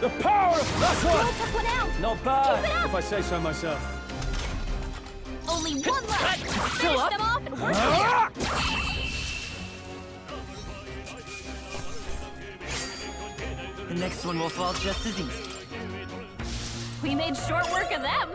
The power of this one! Took one out! Not Keep it bad, up! if I say so myself. Only one left! Still Finish up? them off and we're clear! The next one will fall just as easy. We made short work of them!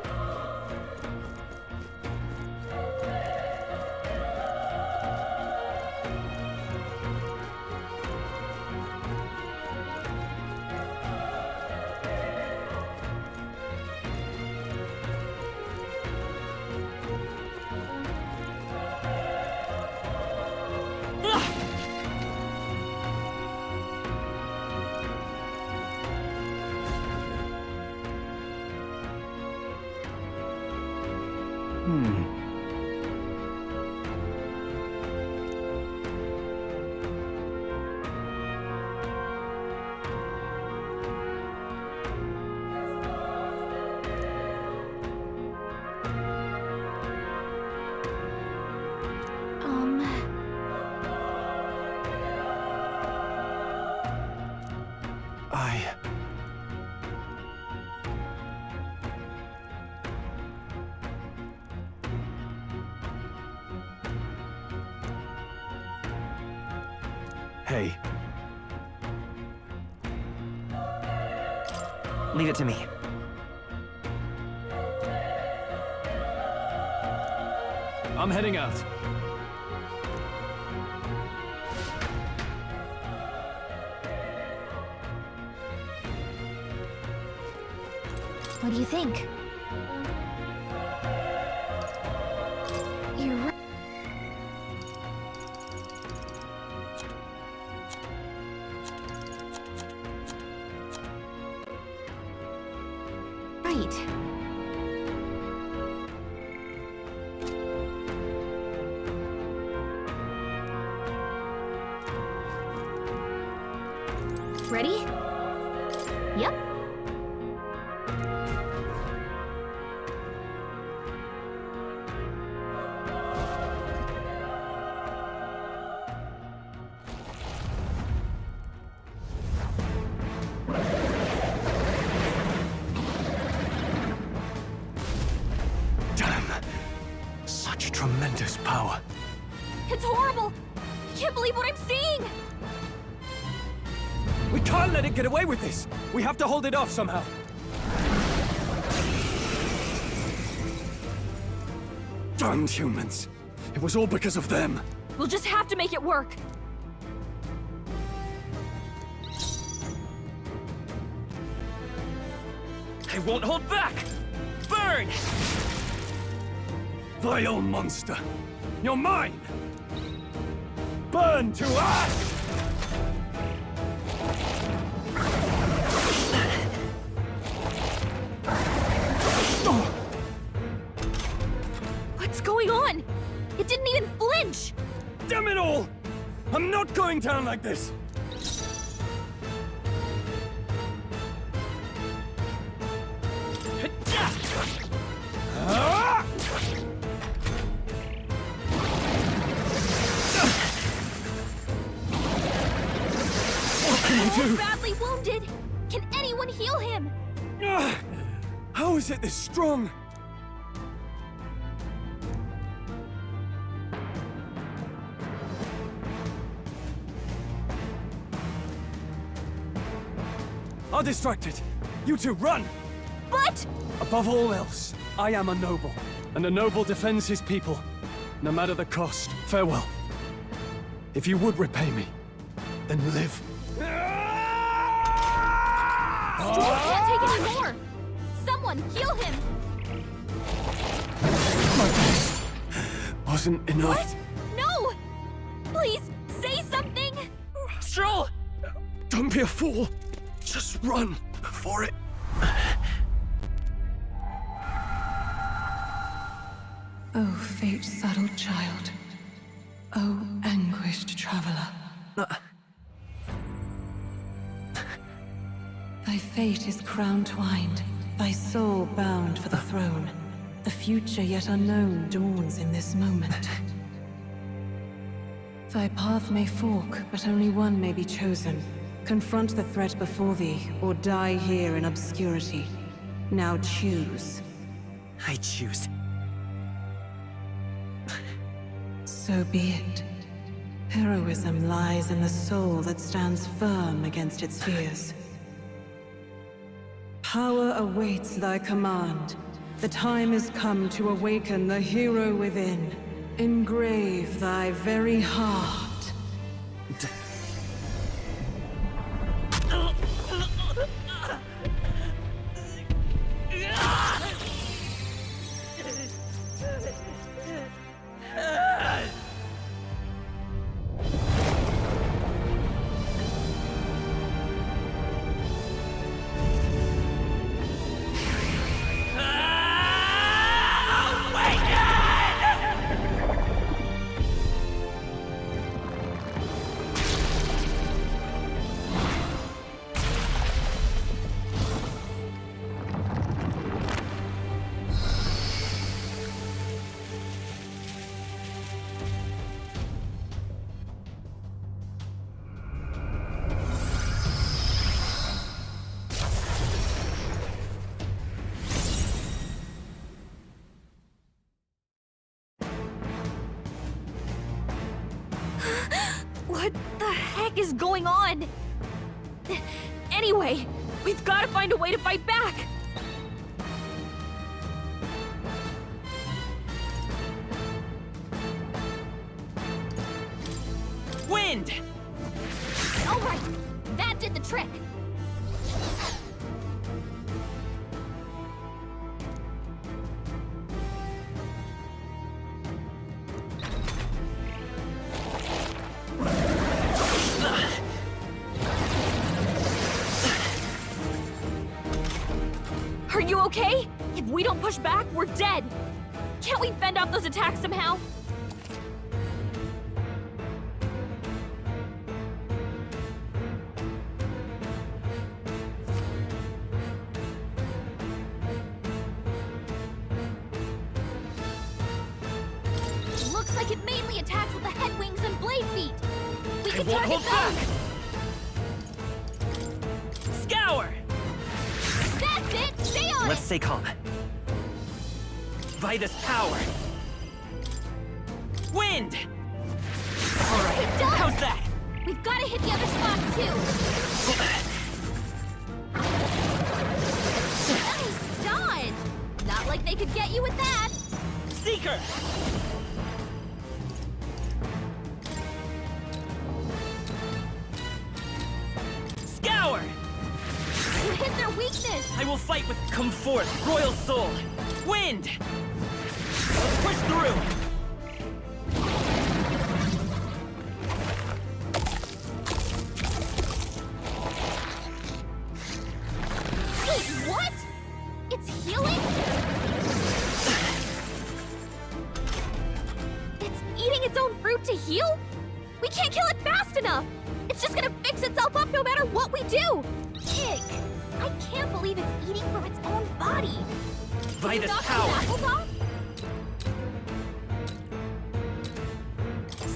Hey, Leave it to me. I'm heading out. What do you think? You're right. Ready? Yep. Damn! Such tremendous power. It's horrible! I can't believe what I'm seeing! We can't let it get away with this! We have to hold it off somehow! Damned humans! It was all because of them! We'll just have to make it work! I won't hold back! Burn! Vile monster! You're mine! Burn to us! What's going on? It didn't even flinch! Damn it all! I'm not going down like this! He's badly wounded. Can anyone heal him? How is it this strong? I'll distract it. You two, run! But... Above all else, I am a noble, and a noble defends his people, no matter the cost. Farewell. If you would repay me, then live. Stuart can't take any more! Someone heal him! My best wasn't enough. What? No! Please, say something! Stroll! Don't be a fool. Just run for it. Oh, fate-saddled child. Oh, anguished traveler. Thy fate is crown-twined, thy soul bound for the throne. The future yet unknown dawns in this moment. Thy path may fork, but only one may be chosen. Confront the threat before thee, or die here in obscurity. Now choose. I choose. So be it. Heroism lies in the soul that stands firm against its fears. Power awaits thy command. The time is come to awaken the hero within. Engrave thy very heart. What the heck is going on? Anyway, we've got to find a way to fight back! Wind! Alright, that did the trick! Are you okay? If we don't push back, we're dead! Can't we fend off those attacks somehow? Looks like it mainly attacks with the head wings and blade feet! We can target those! Scour! That's it! Stay on Let's it! stay calm. Vitus power! Wind! Alright, how's that? We've got to hit the other spots, too! Nice dodge! Not like they could get you with that! Seeker! Scour! You hit their weakness! I will fight with come forth, royal soul! Wind! Let's push through! Wait, what? It's healing? It's eating its own fruit to heal? We can't kill it fast enough! It's just gonna fix itself up no matter what we do! Ick! I can't believe it's eating from its own body! By this Knock power! those apples off?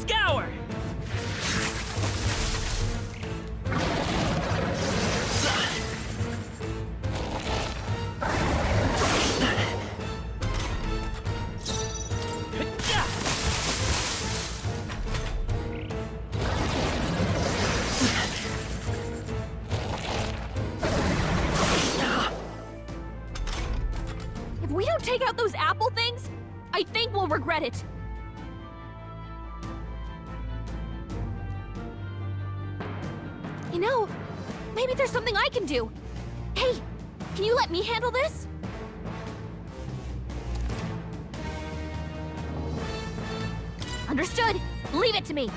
Scour! If we don't take out those apple things, I think we'll regret it. You know, maybe there's something I can do. Hey, can you let me handle this? Understood. Leave it to me.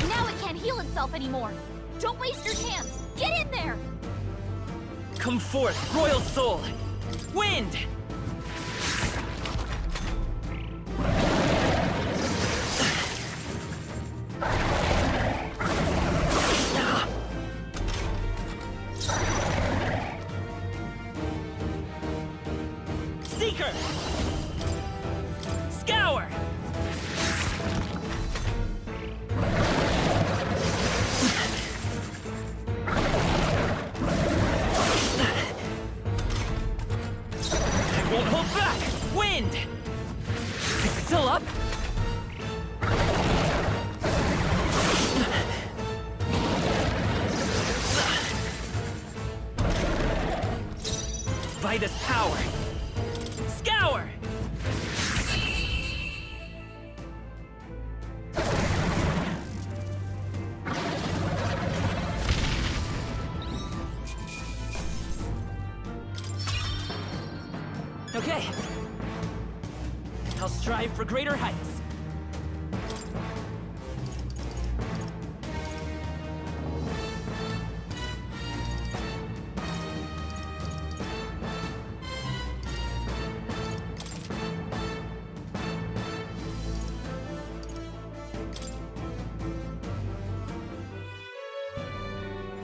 Now it can't heal itself anymore. Don't waste your chance. Get in there. Come forth, royal soul! Wind! Seeker! Scour! I won't hold back! Wind! It's still up? By this power! Scour! Okay. I'll strive for greater heights.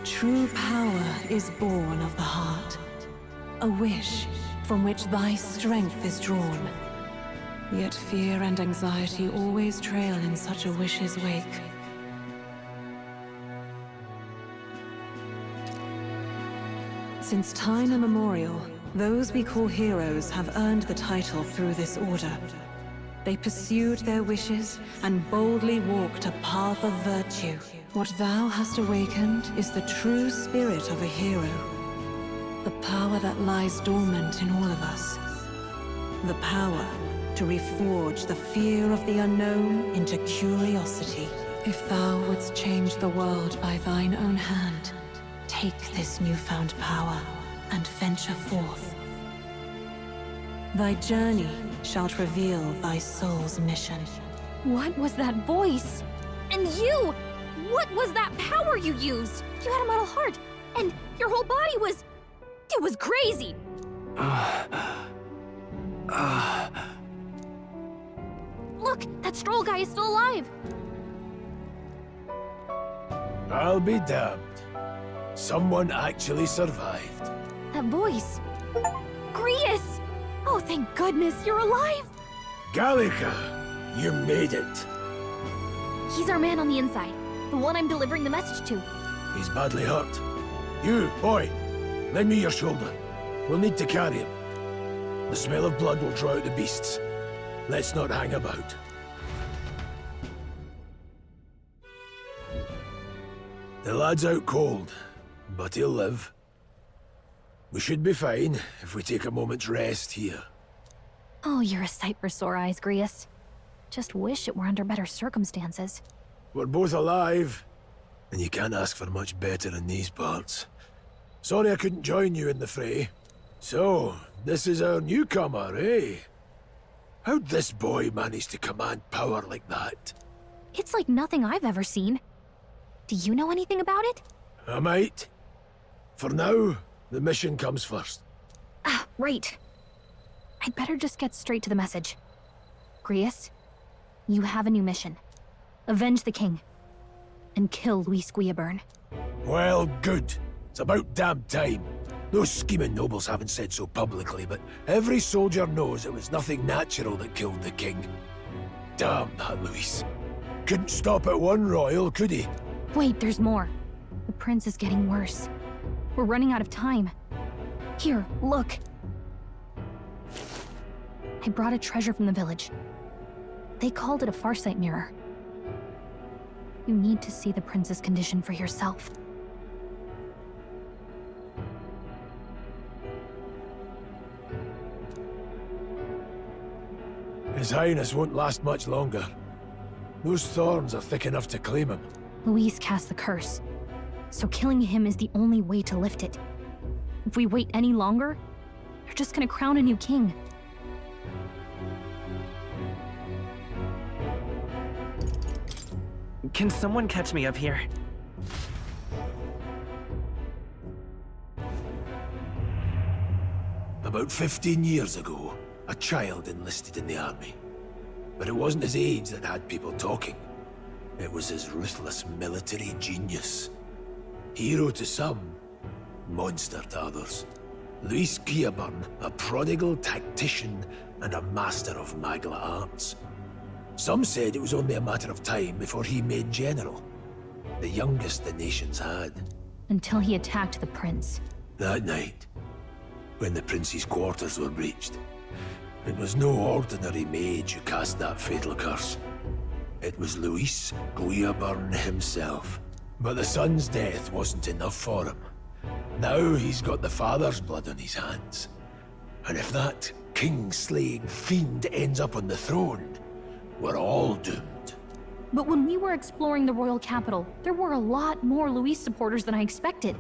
True power is born of the heart. A wish from which thy strength is drawn. Yet fear and anxiety always trail in such a wish's wake. Since time immemorial, those we call heroes have earned the title through this order. They pursued their wishes and boldly walked a path of virtue. What thou hast awakened is the true spirit of a hero. The power that lies dormant in all of us. The power to reforge the fear of the unknown into curiosity. If thou wouldst change the world by thine own hand, take this newfound power and venture forth. Thy journey shalt reveal thy soul's mission. What was that voice? And you! What was that power you used? You had a metal heart, and your whole body was... It was crazy! Look, that Stroll guy is still alive! I'll be damned. Someone actually survived. That voice... Grius! Oh, thank goodness, you're alive! Gallica, you made it. He's our man on the inside. The one I'm delivering the message to. He's badly hurt. You, boy, lend me your shoulder. We'll need to carry him. The smell of blood will draw out the beasts. Let's not hang about. The lad's out cold, but he'll live. We should be fine if we take a moment's rest here. Oh, you're a sight for sore eyes, Grius. Just wish it were under better circumstances. We're both alive, and you can't ask for much better in these parts. Sorry I couldn't join you in the fray. So, this is our newcomer, eh? How'd this boy manage to command power like that? It's like nothing I've ever seen. Do you know anything about it? I might. For now, the mission comes first. Ah, right. I'd better just get straight to the message. Grius, you have a new mission. Avenge the king. And kill Luis Guillaburn. Well, good. It's about damn time. Those scheming nobles haven't said so publicly, but every soldier knows it was nothing natural that killed the king. Damn that Luis. Couldn't stop at one royal, could he? Wait, there's more. The prince is getting worse. We're running out of time. Here, look. I brought a treasure from the village. They called it a farsight mirror. You need to see the prince's condition for yourself. His Highness won't last much longer. Those thorns are thick enough to claim him. Luis cast the curse, so killing him is the only way to lift it. If we wait any longer, they're just gonna crown a new king. Can someone catch me up here? About 15 years ago, a child enlisted in the army. But it wasn't his age that had people talking. It was his ruthless military genius. Hero to some, monster to others. Luis Guillaburn, a prodigal tactician and a master of Magla arts. Some said it was only a matter of time before he made general. The youngest the nations had. Until he attacked the prince. That night, when the prince's quarters were breached, it was no ordinary mage who cast that fatal curse. It was Luis Guillaburn himself. But the son's death wasn't enough for him. Now he's got the father's blood on his hands. And if that king-slaying fiend ends up on the throne, we're all doomed. But when we were exploring the royal capital, there were a lot more Luis supporters than I expected.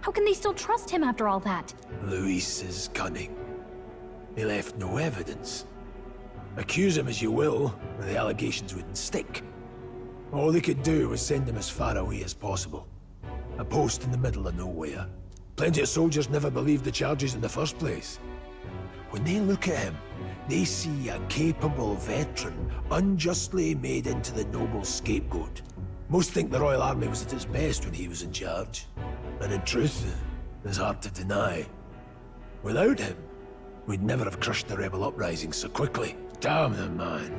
How can they still trust him after all that? Luis is cunning. He left no evidence. Accuse him as you will, the allegations wouldn't stick. All they could do was send him as far away as possible. A post in the middle of nowhere. Plenty of soldiers never believed the charges in the first place. When they look at him, they see a capable veteran unjustly made into the noble scapegoat. Most think the Royal Army was at its best when he was in charge. And in truth, it's hard to deny. Without him, we'd never have crushed the rebel uprising so quickly. Damn the man.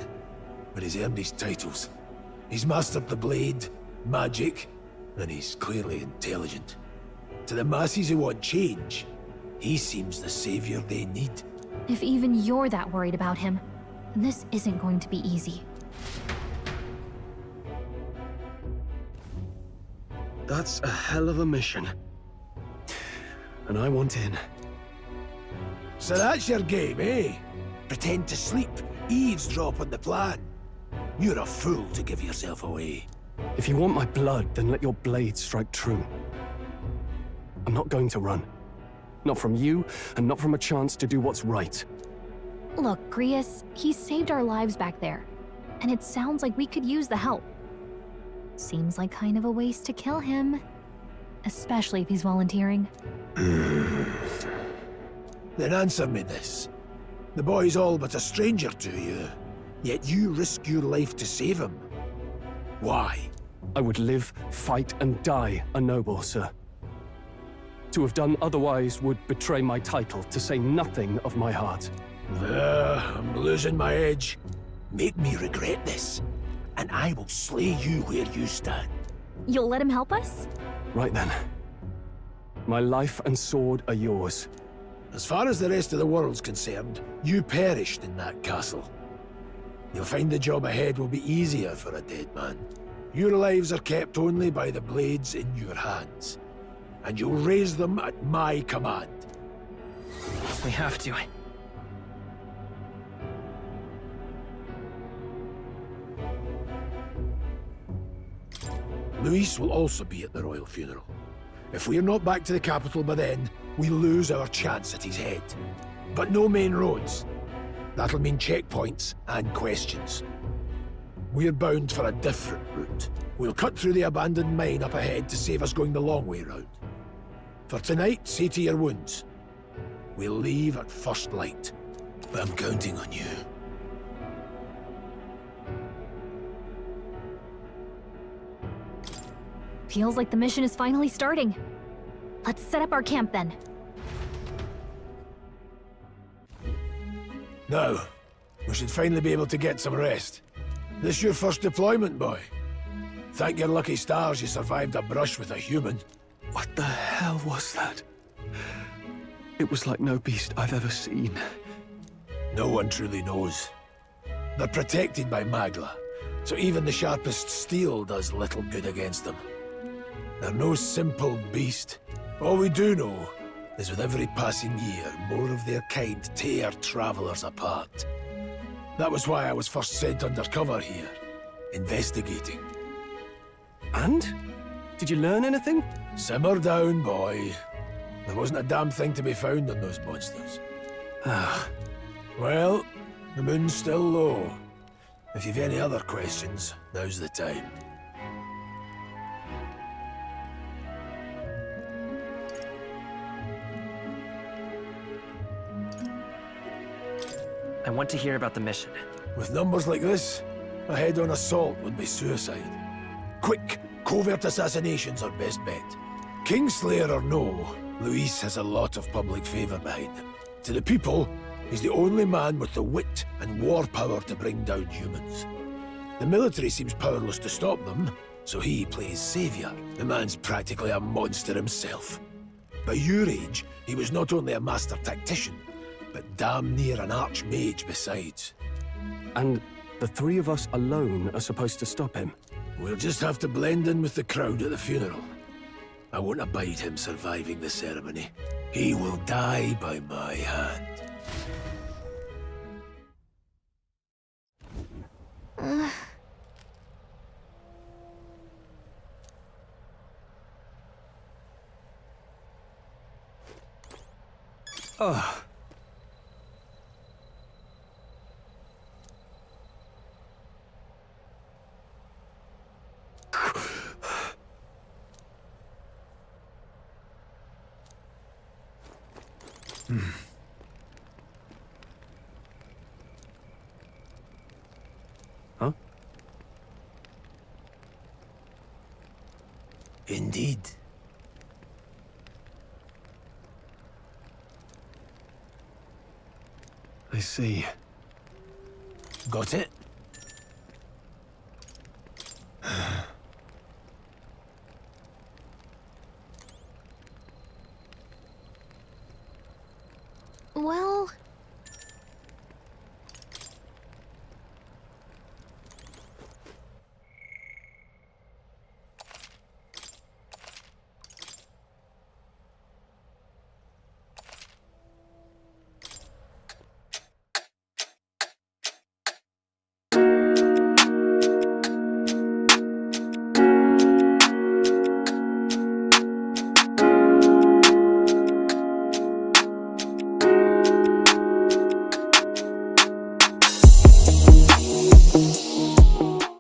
But he's earned his titles. He's mastered the blade, magic, and he's clearly intelligent. To the masses who want change, he seems the savior they need. If even you're that worried about him, then this isn't going to be easy. That's a hell of a mission. And I want in. So that's your game, eh? Pretend to sleep, eavesdrop on the plan. You're a fool to give yourself away. If you want my blood, then let your blade strike true. I'm not going to run. Not from you, and not from a chance to do what's right. Look, Grius, he saved our lives back there. And it sounds like we could use the help. Seems like kind of a waste to kill him. Especially if he's volunteering. Then answer me this. The boy's all but a stranger to you, yet you risk your life to save him. Why? I would live, fight, and die a noble, sir. To have done otherwise would betray my title, to say nothing of my heart. I'm losing my edge. Make me regret this, and I will slay you where you stand. You'll let him help us? Right then. My life and sword are yours. As far as the rest of the world's concerned, you perished in that castle. You'll find the job ahead will be easier for a dead man. Your lives are kept only by the blades in your hands. And you'll raise them at my command. We have to. Luis will also be at the royal funeral. If we're not back to the capital by then, we lose our chance at his head. But no main roads. That'll mean checkpoints and questions. We're bound for a different route. We'll cut through the abandoned mine up ahead to save us going the long way round. For tonight, see to your wounds. We'll leave at first light. But I'm counting on you. Feels like the mission is finally starting. Let's set up our camp then. Now, we should finally be able to get some rest. This your first deployment, boy? Thank your lucky stars you survived a brush with a human. What the hell was that? It was like no beast I've ever seen. No one truly knows. They're protected by Magla, so even the sharpest steel does little good against them. They're no simple beast. All we do know is with every passing year, more of their kind tear travelers apart. That was why I was first sent undercover here, investigating. And? Did you learn anything? Simmer down, boy. There wasn't a damn thing to be found on those monsters. Well, the moon's still low. If you've any other questions, now's the time. I want to hear about the mission. With numbers like this, a head-on assault would be suicide. Quick, covert assassinations are best bet. Kingslayer or no, Luis has a lot of public favor behind him. To the people, he's the only man with the wit and war power to bring down humans. The military seems powerless to stop them, so he plays savior. The man's practically a monster himself. By your age, he was not only a master tactician, but damn near an archmage besides. And the three of us alone are supposed to stop him? We'll just have to blend in with the crowd at the funeral. I won't abide him surviving the ceremony. He will die by my hand. Oh. Huh? Indeed. I see. Got it?